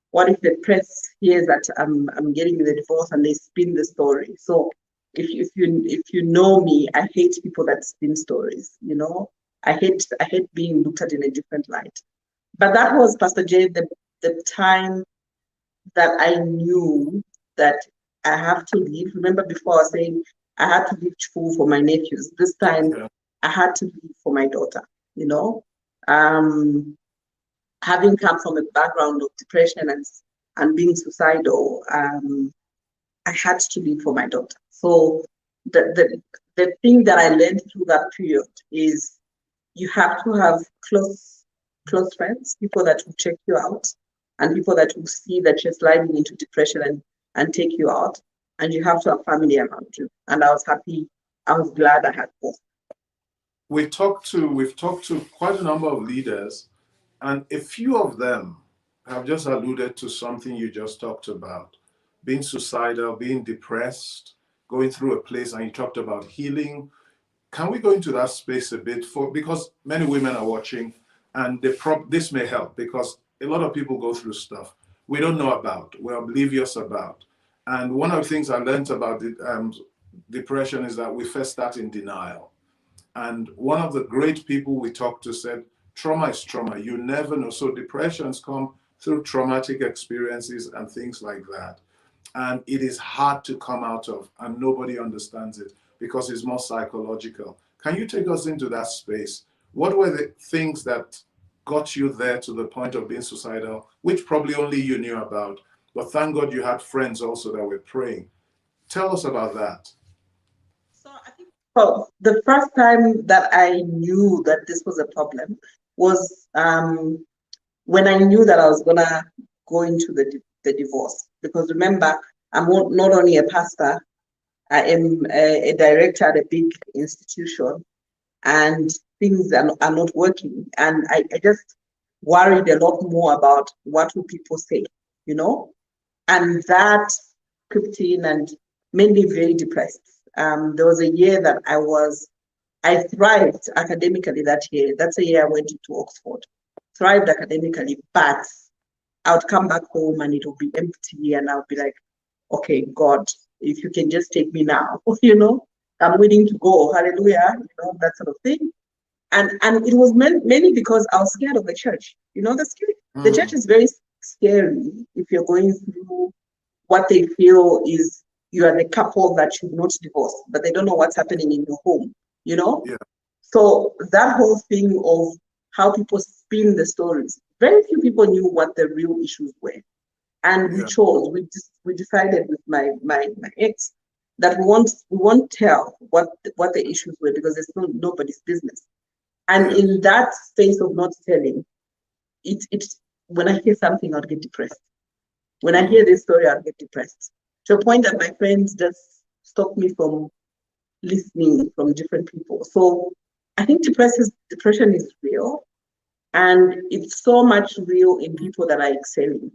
what if the press hears that I'm getting the divorce and they spin the story? So if you know me, I hate people that spin stories. I hate being looked at in a different light. But that was, Pastor Jay, the time that I knew that I have to leave. Remember before I was saying I had to leave school for my nephews. This time I had to leave for my daughter. Having come from a background of depression and being suicidal, I had to leave for my daughter. So the thing that I learned through that period is you have to have close friends, people that will check you out, and people that will see that you're sliding into depression and take you out. And you have to have family around you. And I was glad I had both.
We've talked to quite a number of leaders, and a few of them have just alluded to something you just talked about, being suicidal, being depressed, going through a place, and you talked about healing. Can we go into that space a bit, because many women are watching, and this may help, because a lot of people go through stuff we don't know about, we're oblivious about. And one of the things I learned about depression is that we first start in denial. And one of the great people we talked to said, trauma is trauma. You never know. So depressions come through traumatic experiences and things like that. And it is hard to come out of, and nobody understands it because it's more psychological. Can you take us into that space? What were the things that got you there to the point of being suicidal, which probably only you knew about? But thank God you had friends also that were praying. Tell us about that.
So I think the first time that I knew that this was a problem was when I knew that I was gonna go into the divorce. Because remember, I'm not only a pastor, I am a director at a big institution, and things are not working. And I just worried a lot more about what will people say, and that crept in and made me very depressed. There was a year that I thrived academically that year. That's a year I went into Oxford. Thrived academically, but I would come back home and it would be empty, and I would be like, okay, God, if you can just take me now, I'm willing to go, hallelujah, that sort of thing. And it was mainly because I was scared of the church. The church is very scary if you're going through what they feel is you are the couple that should not divorce, but they don't know what's happening in your home,
Yeah.
So that whole thing of how people spin the stories, very few people knew what the real issues were. And we decided with my ex that we won't tell what the issues were, because it's nobody's business. And in that space of not telling, it's when I hear something, I'll get depressed. When I hear this story, I'll get depressed. To a point that my friends just stop me from listening from different people. So I think depression is real, and it's so much real in people that are excelling.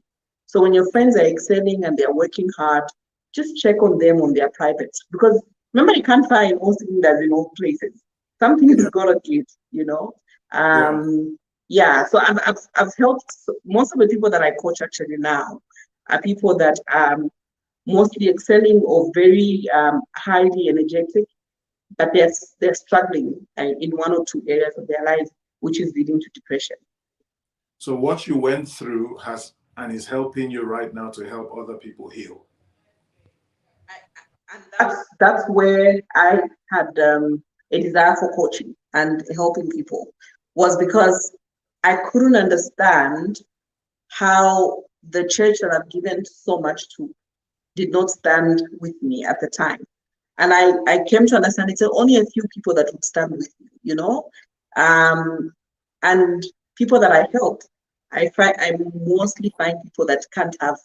So when your friends are excelling and they're working hard, just check on them on their privates. Because remember, you can't find all cylinders in all places. Something is gotta give, you know.
Yeah.
Yeah, so I've helped most of the people that I coach actually now are people that mostly excelling or very highly energetic, but they're struggling in one or two areas of their life, which is leading to depression.
So what you went through has and is helping you right now to help other people heal.
And that's where I had a desire for coaching and helping people, was because I couldn't understand how the church that I've given so much to did not stand with me at the time. And I came to understand it's only a few people that would stand with you, you know? And people that I help, I mostly find people that can't have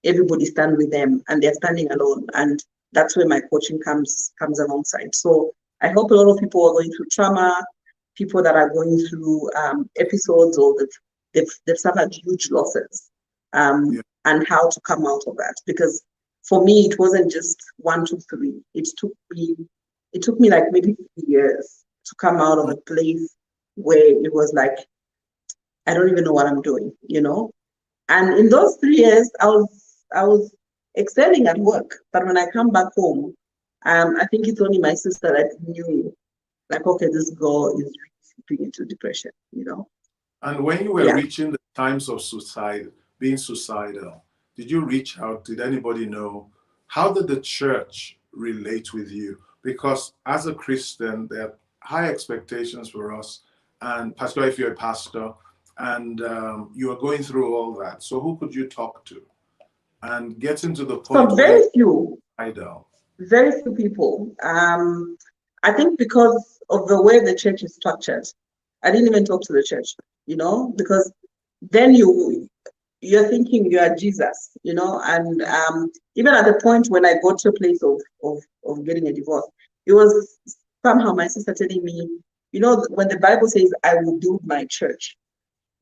everybody stand with them and they're standing alone. And that's where my coaching comes alongside. So I help a lot of people who are going through trauma, people that are going through episodes or they've suffered huge losses,
Yeah.
and how to come out of that. Because for me, it wasn't just 1, 2, 3. It took me like maybe 3 years to come out of a place where it was like, I don't even know what I'm doing, you know? And in those 3 years, I was excelling at work. But when I come back home, I think it's only my sister that knew, like, okay, this girl is really slipping into depression, you know?
And when you were
Yeah.
reaching the times of suicide, being suicidal, did you reach out? Did anybody know? How did the church relate with you? Because as a Christian, there are high expectations for us, and particularly if you're a pastor, and you are going through all that. So who could you talk to? And getting to the point
So
where you're suicidal.
very few people. I think because of the way the church is structured, I didn't even talk to the church, you know, because then you're thinking you are Jesus, you know, and even at the point when I got to a place of getting a divorce, it was somehow my sister telling me, you know, when the Bible says I will build my church,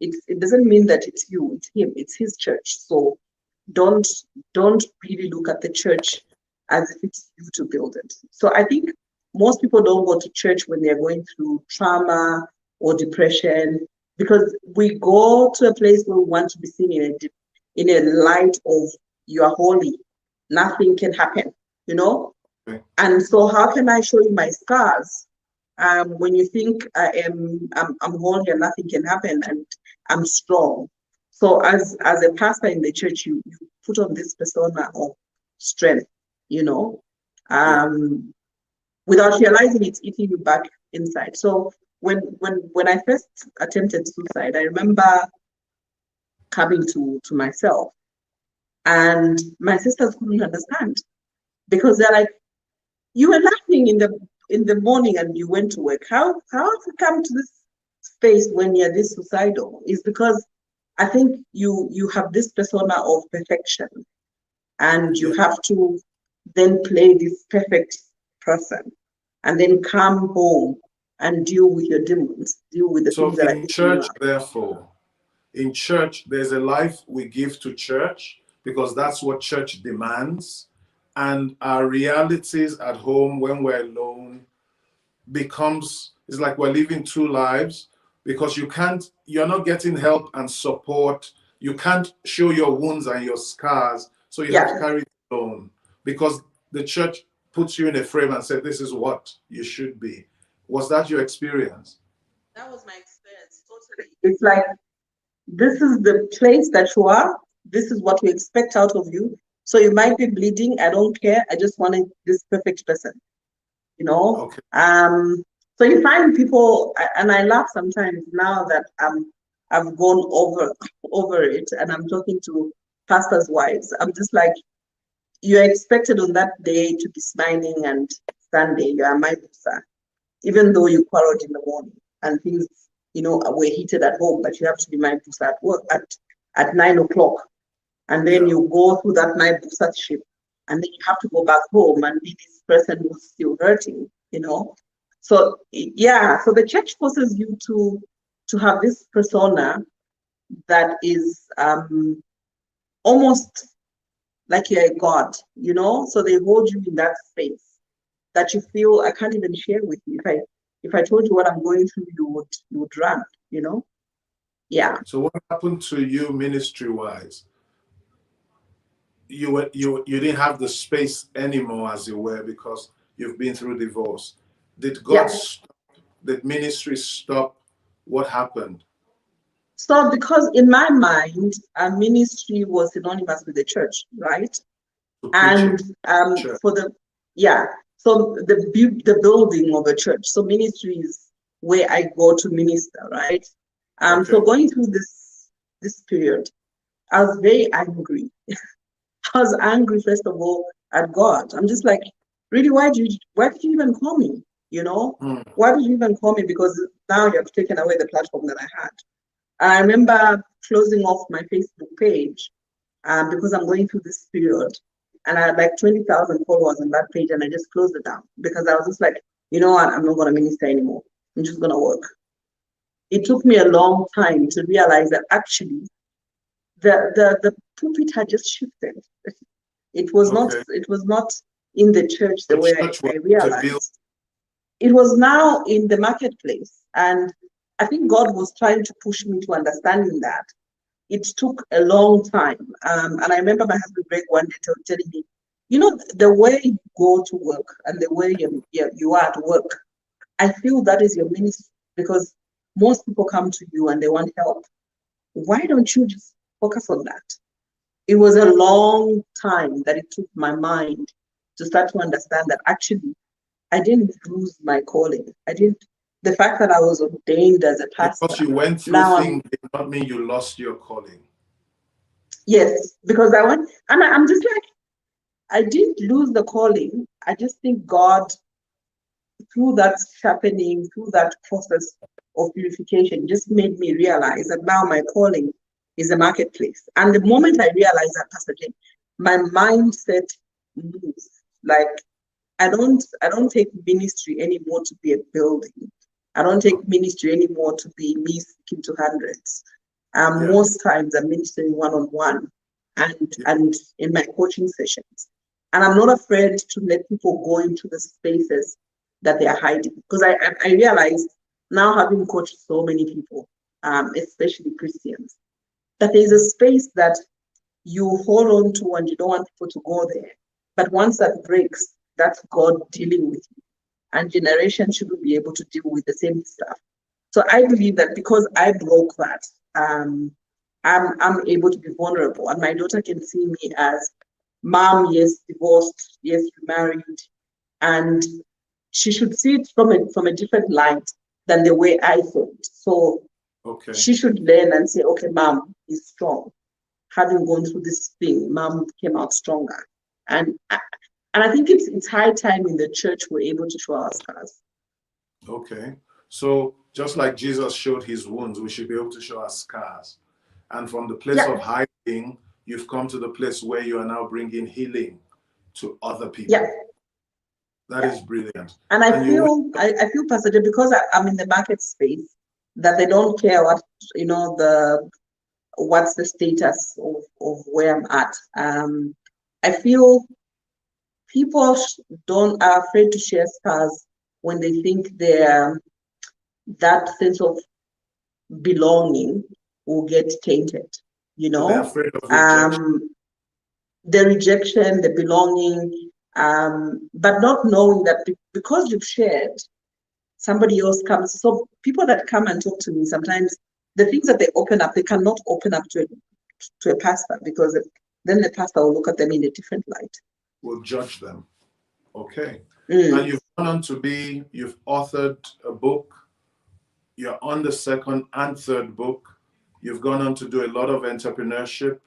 it doesn't mean that it's you, it's him, it's his church. So don't don't really look at the church as if it's you to build it. So I think most people don't go to church when they're going through trauma or depression, because we go to a place where we want to be seen in a light of you are holy, nothing can happen, you know.
Okay.
And so how can I show you my scars when you think I'm holy and nothing can happen and I'm strong? So as a pastor in the church, you put on this persona of strength, you know,
Yeah.
without realizing it's eating you back inside. So when I first attempted suicide, I remember coming to myself, and my sisters couldn't understand because they're like, you were laughing in the morning and you went to work. How have you come to this space when you're this suicidal? Is because I think you have this persona of perfection, and you
Yeah.
have to then play this perfect person and then come home and deal with your demons, deal with the
So
things that are
in
eating you
church,
up.
therefore, in church, there's a life we give to church because that's what church demands. And our realities at home when we're alone becomes, it's like we're living two lives because you're not getting help and support. You can't show your wounds and your scars. So you have to
Yeah,
carry it alone because the church puts you in a frame and said, this is what you should be. Was that your experience?
that was my experience totally. It's like, this is the place that you are. This is what we expect out of you. So you might be bleeding. I don't care. I just wanted this perfect person, you know.
Okay.
So you find people, and I laugh sometimes now that I've gone over it, and I'm talking to pastors' wives. I'm just like, you're expected on that day to be smiling and Sunday, you are my busa, even though you quarreled in the morning and things, you know, were heated at home, but you have to be my busa at work at 9 o'clock. And then
Yeah.
you go through that night busa shift, and then you have to go back home and be this person who's still hurting, you know. So yeah, so the church forces you to have this persona that is almost like you're a god, you know? So they hold you in that space that you feel I can't even share with you. If I told you what I'm going through, you would run, you know? Yeah.
So what happened to you ministry wise? You didn't have the space anymore, as you were, because you've been through divorce. Did God
Yeah.
stop? Did ministry stop? What happened?
So because in my mind, ministry was synonymous with the church, right?
To
And
preaching, church.
for the yeah, so the building of a church. So ministry is where I go to minister, right? So
Okay.
going through this period, I was very angry. I was angry first of all at God. I'm just like, really, why did you even call me? You know,
Hmm.
why did you even call me? Because now you have taken away the platform that I had. And I remember closing off my Facebook page because I'm going through this period. And I had like 20,000 followers on that page, and I just closed it down because I was just like, you know what, I'm not going to minister anymore. I'm just going to work. It took me a long time to realize that actually the pulpit had just shifted.
Okay.
It was not in the church the
The
way
church was
I
to build.
realized. It was now in the marketplace. And I think God was trying to push me to understanding that. It took a long time. And I remember my husband Greg one day telling me, you know, the way you go to work and the way you are at work, I feel that is your ministry because most people come to you and they want help. Why don't you just focus on that? It was a long time that it took my mind to start to understand that actually I didn't lose my calling. I didn't, the fact that I was ordained as a
Because
pastor,
you went through
now
things
I'm,
did not mean you lost your calling.
yes, because I went, and I'm just like, I didn't lose the calling. I just think God, through that sharpening, through that process of purification, just made me realize that now my calling is the marketplace. And the moment I realized that, Pastor Jane, my mindset moves. Like I don't take ministry anymore to be a building. I don't take ministry anymore to be me speaking to hundreds.
Yeah.
Most times I'm ministering one-on-one
Yeah.
and in my coaching sessions. And I'm not afraid to let people go into the spaces that they are hiding. Because I realized now having coached so many people, especially Christians, that there's a space that you hold on to and you don't want people to go there. But once that breaks, that's God dealing with you. And generations shouldn't be able to deal with the same stuff. So I believe that because I broke that, I'm able to be vulnerable. And my daughter can see me as mom, yes, divorced, yes, remarried. And she should see it from a different light than the way I thought. So
Okay.
she should learn and say, okay, mom is strong. Having gone through this thing, mom came out stronger. And and I think it's high time in the church we're able to show our scars.
Okay. So just like Jesus showed his wounds, we should be able to show our scars. And from the place
Yeah,
of hiding, you've come to the place where you are now bringing healing to other
yeah,
people. That
yeah.
is brilliant.
And
And you went,
I feel, Pastor Jay, because I'm in the market space, that they don't care what, you know, what's the status of where I'm at. I feel people don't are afraid to share scars when they think they're that sense of belonging will get tainted, you
so they're
know.
afraid of rejection.
Um, the rejection, the belonging, but not knowing that because you've shared, somebody else comes. So people that come and talk to me sometimes, the things that they open up, they cannot open up to a pastor because then the pastor will look at them in a different light.
Will judge them. Okay. And
Mm.
you've gone on to you've authored a book. You're on the second and third book. You've gone on to do a lot of entrepreneurship.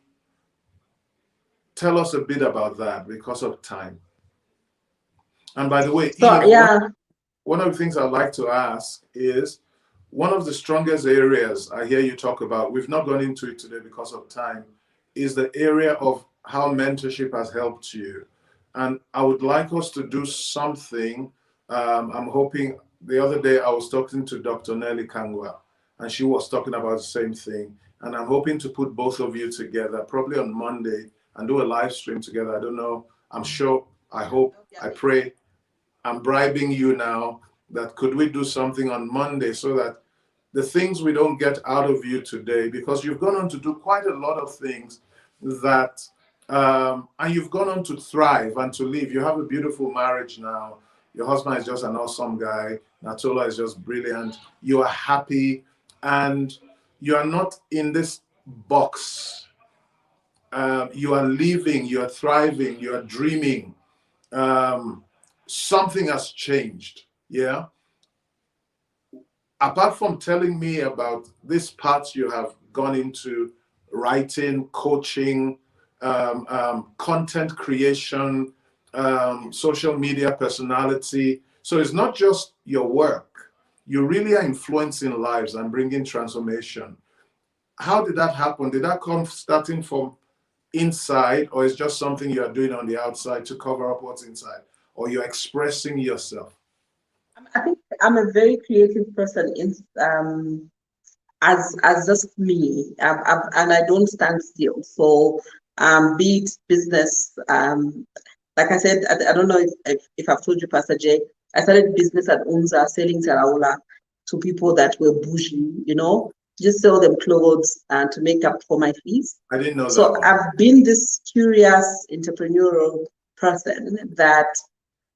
Tell us a bit about that because of time. And by the way,
So
Eve,
yeah,
one of the things I'd like to ask is one of the strongest areas I hear you talk about, we've not gone into it today because of time, is the area of how mentorship has helped you. And I would like us to do something. I'm hoping the other day I was talking to Dr. Nelly Kangwa, and she was talking about the same thing. and I'm hoping to put both of you together probably on Monday and do a live stream together. I don't know. I'm sure, I hope, I pray. I'm bribing you now that could we do something on Monday so that the things we don't get out of you today, because you've gone on to do quite a lot of things that, and you've gone on to thrive and to live. You have a beautiful marriage now. Your husband is just an awesome guy. Natola is just brilliant. You are happy and you are not in this box. You are living, you are thriving, you are dreaming. Something has changed. Yeah. Apart from telling me about this part you have gone into, writing, coaching, content creation, social media personality. So it's not just your work. You really are influencing lives and bringing transformation. How did that happen? Did that come starting from inside, or is just something you are doing on the outside to cover up what's inside, or you're expressing yourself?
I think I'm a very creative person as just me, and I don't stand still. So, be it business, like I said, I don't know if I've told you, Pastor Jay, I started business at Unza, selling Taraula to people that were bougie, just sell them clothes and to make up for my fees.
I didn't know
so
that.
So I've been this curious entrepreneurial person that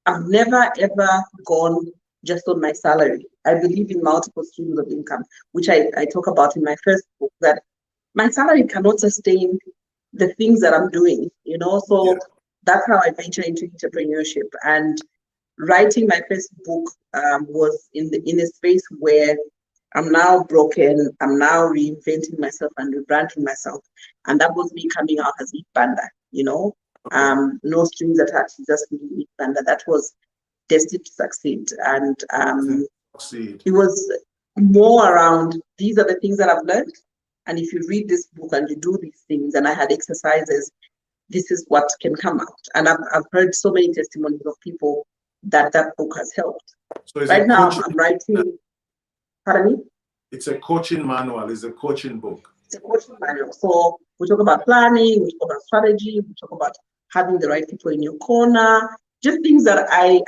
I've never ever gone just on my salary. I believe in multiple streams of income, which I talk about in my first book, that my salary cannot sustain the things that I'm doing, So that's how I venture into entrepreneurship. And writing my first book was in a space where I'm now broken. I'm now reinventing myself and rebranding myself. And that was me coming out as BANDA, Okay. No strings attached, just me, BANDA. That was destined to succeed. And it was more around, these are the things that I've learned. And if you read this book and you do these things, and I had exercises, this is what can come out. And I've heard so many testimonies of people that book has helped. So right now, I'm writing, pardon me?
It's a coaching manual, it's a coaching book.
It's a coaching manual. So we talk about planning, we talk about strategy, we talk about having the right people in your corner, just things that I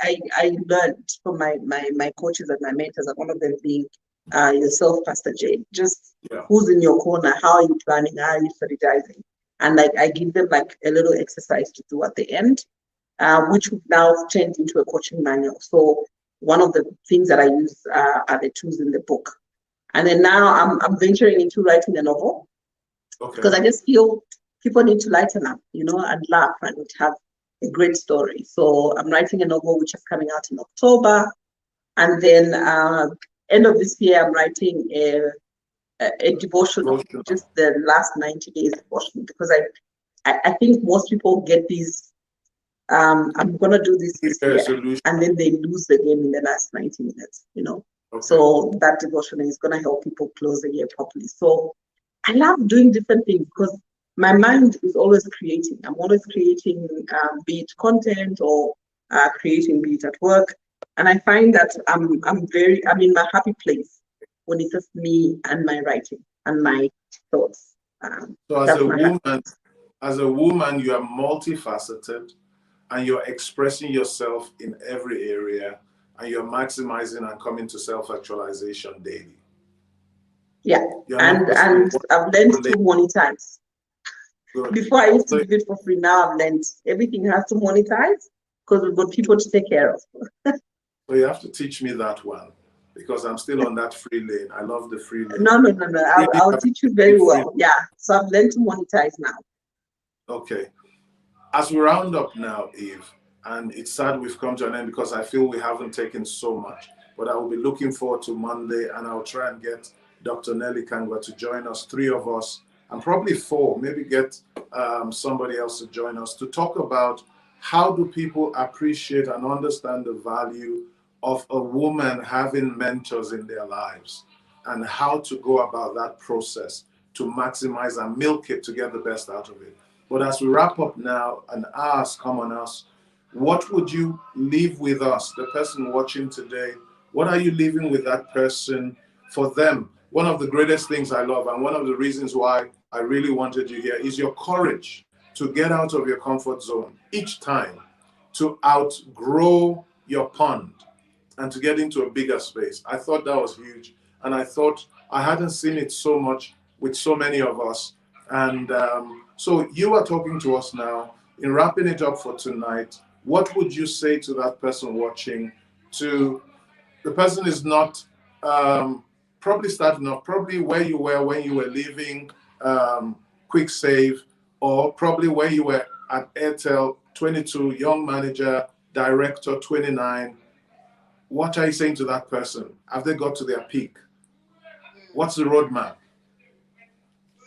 learned from my coaches and my mentors, and one of them being yourself, Pastor Jay. Just who's in your corner, how are you planning, how are you strategizing? And I give them like a little exercise to do at the end, which we've now changed into a coaching manual. So one of the things that I use are the tools in the book. And then now I'm venturing into writing a novel, because I just feel people need to lighten up, and laugh and have a great story. So I'm writing a novel which is coming out in October, and then end of this year I'm writing a devotional, just the last 90 days devotional, because I think most people get these. I'm gonna do this year, and then they lose the game in the last 90 minutes, Okay. So that devotion is going to help people close the year properly. So I love doing different things because my mind is always creating. I'm always creating, be it content or creating, be it at work. And I find that I'm in my happy place when it's just me and my writing and my thoughts.
So as a woman, you are multifaceted and you're expressing yourself in every area. And you're maximizing and coming to self-actualization daily.
Yeah, and I've learned to monetize. Good. Before I used to give it for free, now I've learned everything has to monetize because we've got people to take care of.
So you have to teach me that one, because I'm still on that free lane. I love the free lane.
No. I'll teach you very well. Yeah, so I've learned to monetize now.
Okay. As we round up now, Eve, and it's sad we've come to an end because I feel we haven't taken so much, but I will be looking forward to Monday, and I'll try and get Dr. Nelly Kangwa to join us, 3 of us, and probably 4, maybe get somebody else to join us to talk about how do people appreciate and understand the value of a woman having mentors in their lives, and how to go about that process to maximize and milk it to get the best out of it. But as we wrap up now, an hour's come on us. What would you leave with us, the person watching today? What are you leaving with that person for them? one of the greatest things I love, and one of the reasons why I really wanted you here, is your courage to get out of your comfort zone each time, to outgrow your pond and to get into a bigger space. I thought that was huge. And I thought I hadn't seen it so much with so many of us. And so you are talking to us now. In wrapping it up for tonight, what would you say to that person watching? To the person is not probably starting off, probably where you were when you were leaving Quick Save, or probably where you were at Airtel, 22, young manager, director, 29. What are you saying to that person? Have they got to their peak? What's the roadmap?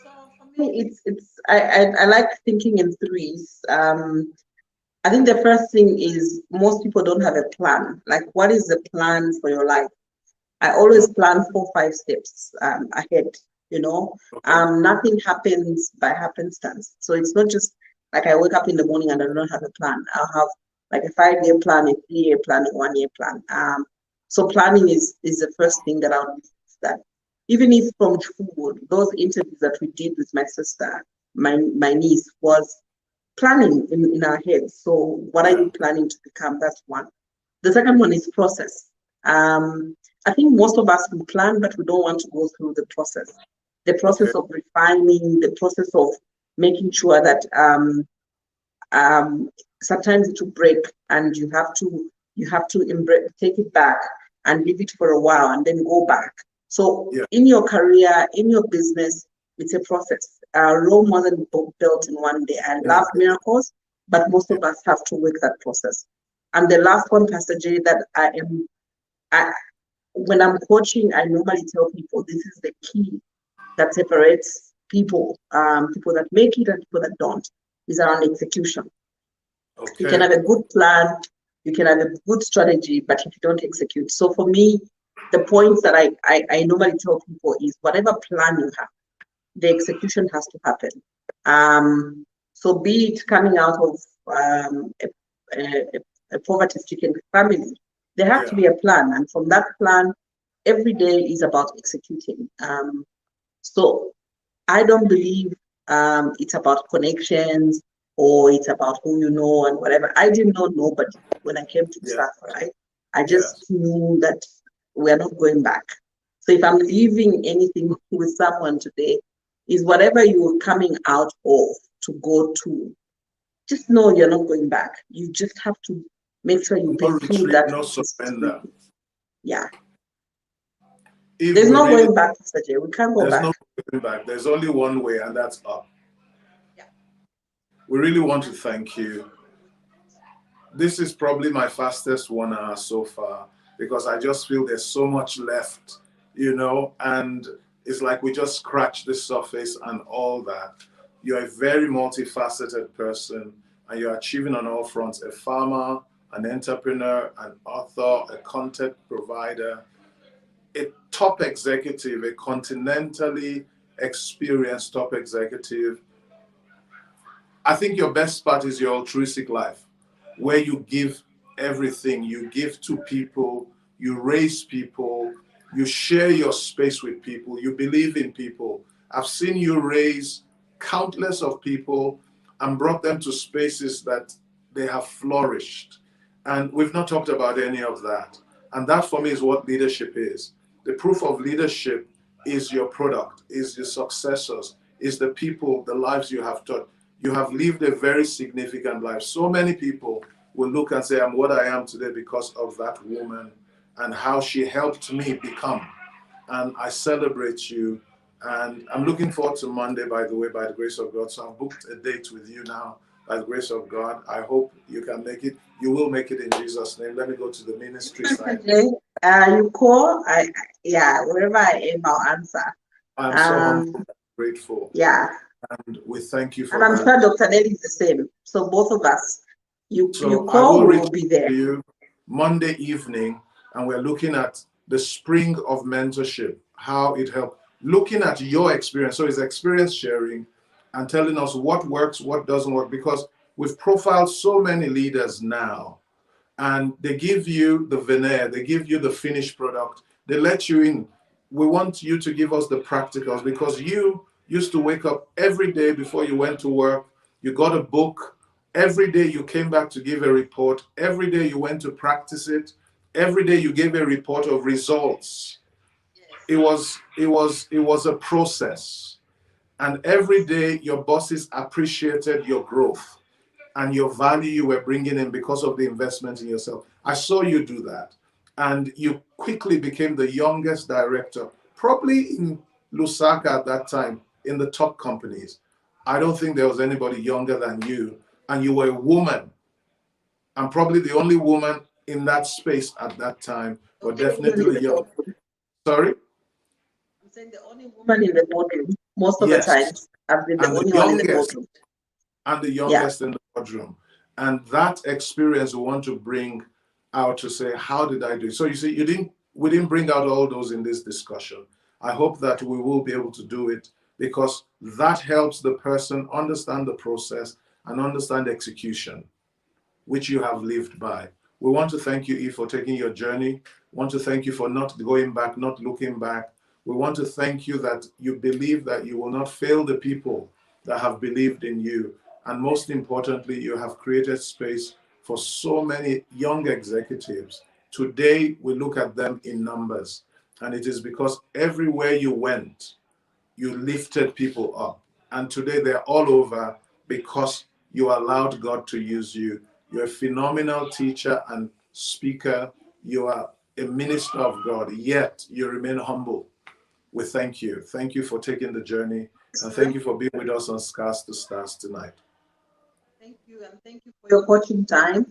So for me, I like thinking in threes. I think the first thing is most people don't have a plan. Like, what is the plan for your life? I always plan 4-5 steps ahead. You know,
Okay.
nothing happens by happenstance. So it's not just like I wake up in the morning and I don't have a plan. I'll have like a 5-year plan, a 3-year plan, a 1-year plan. So planning is the first thing that I would that. Even if from school, those interviews that we did with my sister, my niece, was planning in our heads. So what are
Yeah.
you planning to become? That's one. The second one is process. I think most of us will plan, but we don't want to go through the process. The
Okay.
process of refining, the process of making sure that sometimes it will break and you have to take it back and leave it for a while and then go back. So
Yeah.
in your career, in your business, it's a process. Rome wasn't built in one day. I
Yeah.
love miracles, but most
Yeah.
of us have to work that process. And the last one, Pastor J, that when I'm coaching, I normally tell people this is the key that separates people, people that make it and people that don't, is around execution. You can
Okay.
have a good plan, you can have a good strategy, but if you don't execute. So for me, the points that I normally tell people is whatever plan you have, the execution has to happen. So be it coming out of a poverty-stricken family, there has to
Yeah.
be a plan, and from that plan, every day is about executing. So I don't believe it's about connections or it's about who you know and whatever. I didn't know nobody when I came to
Yeah.
South, right? I just
Yes.
knew that we're not going back. So if I'm leaving anything with someone today, is whatever you're coming out of to go to, just know you're not going back. You just have to make sure you
No
pursue
retreat,
that
no
which is
surrender.
yeah.
If
There's
we
no
really,
going back, Pastor J. We can't go
there's
back.
no going back. There's only one way, and that's up.
Yeah.
We really want to thank you. This is probably my fastest 1 hour so far because I just feel there's so much left, and it's like we just scratched the surface and all that. You're a very multifaceted person and you're achieving on all fronts: a farmer, an entrepreneur, an author, a content provider, a top executive, a continentally experienced top executive. I think your best part is your altruistic life, where you give everything, you give to people, you raise people, you share your space with people, you believe in people. I've seen you raise countless of people and brought them to spaces that they have flourished. And we've not talked about any of that. And that for me is what leadership is. The proof of leadership is your product, is your successors, is the people, the lives you have taught. You have lived a very significant life. So many people will look and say, I'm what I am today because of that woman and how she helped me become. And I celebrate you. And I'm looking forward to Monday, by the way, by the grace of God. So I've booked a date with you now, by the grace of God. I hope you can make it. You will make it in Jesus' name. Let me go to the ministry
Pastor
side.
J, you call, yeah, wherever I am, I'll answer.
I'm so humble
Um,
and grateful.
yeah,
And we thank you
and
for
I'm
that.
sure Dr. Nelly is the same. So both of us, you
So I
call,
will
we
reach
will be
out
there.
to you Monday evening, and we're looking at the spring of mentorship, how it helped, looking at your experience. So it's experience sharing and telling us what works, what doesn't work, because we've profiled so many leaders now, and they give you the veneer, they give you the finished product, they let you in. we want you to give us the practicals, because you used to wake up every day before you went to work. You got a book. Every day you came back to give a report. Every day you went to practice it. Every day you gave a report of results. It was a process. And every day your bosses appreciated your growth and your value you were bringing in because of the investment in yourself. I saw you do that. And you quickly became the youngest director, probably in Lusaka at that time, in the top companies. I don't think there was anybody younger than you. And you were a woman, and probably the only woman in that space at that time, or definitely young. Sorry?
I'm saying the only woman in the boardroom. Most of the
Yes.
times, I've been the
And the
only one in the
youngest,
boardroom.
and the youngest in the boardroom. And that experience we want to bring out to say, how did I do it? So you see, we didn't bring out all those in this discussion. I hope that we will be able to do it, because that helps the person understand the process and understand execution, which you have lived by. We want to thank you, Eve, for taking your journey. We want to thank you for not going back, not looking back. We want to thank you that you believe that you will not fail the people that have believed in you. And most importantly, you have created space for so many young executives. Today, we look at them in numbers. And it is because everywhere you went, you lifted people up. And today they're all over because you allowed God to use you. You're a phenomenal teacher and speaker. You are a minister of God, yet you remain humble. We thank you. Thank you for taking the journey. And thank you for being with us on Scars to Stars tonight.
Thank you, and thank you for your coaching time.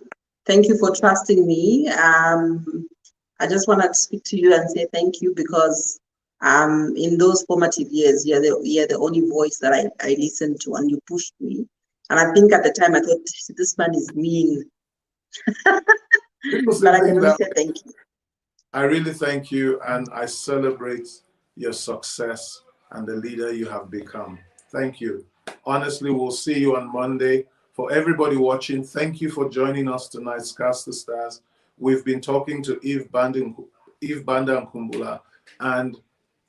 Thank you for trusting me. I just want to speak to you and say thank you, because in those formative years, you're the only voice that I listened to, and you pushed me. And I think at the time I thought, this man is mean. But I can only say thank you.
I really thank you, and I celebrate your success and the leader you have become. Thank you. Honestly, we'll see you on Monday. For everybody watching, thank you for joining us tonight, Scars to Stars. We've been talking to Eve Banda Nkumbula, and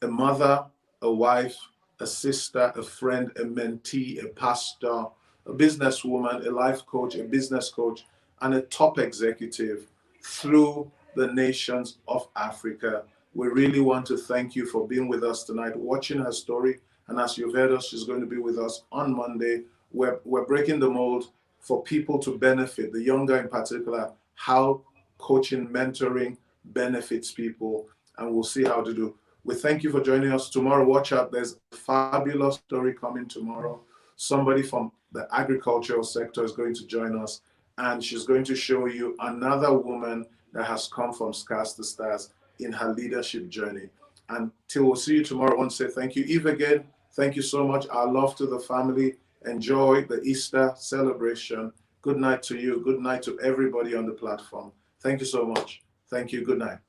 a mother, a wife, a sister, a friend, a mentee, a pastor, a businesswoman, a life coach, a business coach, and a top executive through the nations of Africa. We really want to thank you for being with us tonight, watching her story. And as you've heard us, she's going to be with us on Monday. We're breaking the mold for people to benefit, the younger in particular, how coaching, mentoring benefits people, and we'll see how to do. We thank you for joining us tomorrow. Watch out, there's a fabulous story coming tomorrow. Somebody from the agricultural sector is going to join us, and she's going to show you another woman that has come from Scars to Stars in her leadership journey. Until we'll see you tomorrow, I want to say thank you. Eve, again, thank you so much. Our love to the family. Enjoy the Easter celebration. Good night to you. Good night to everybody on the platform. Thank you so much. Thank you. Good night.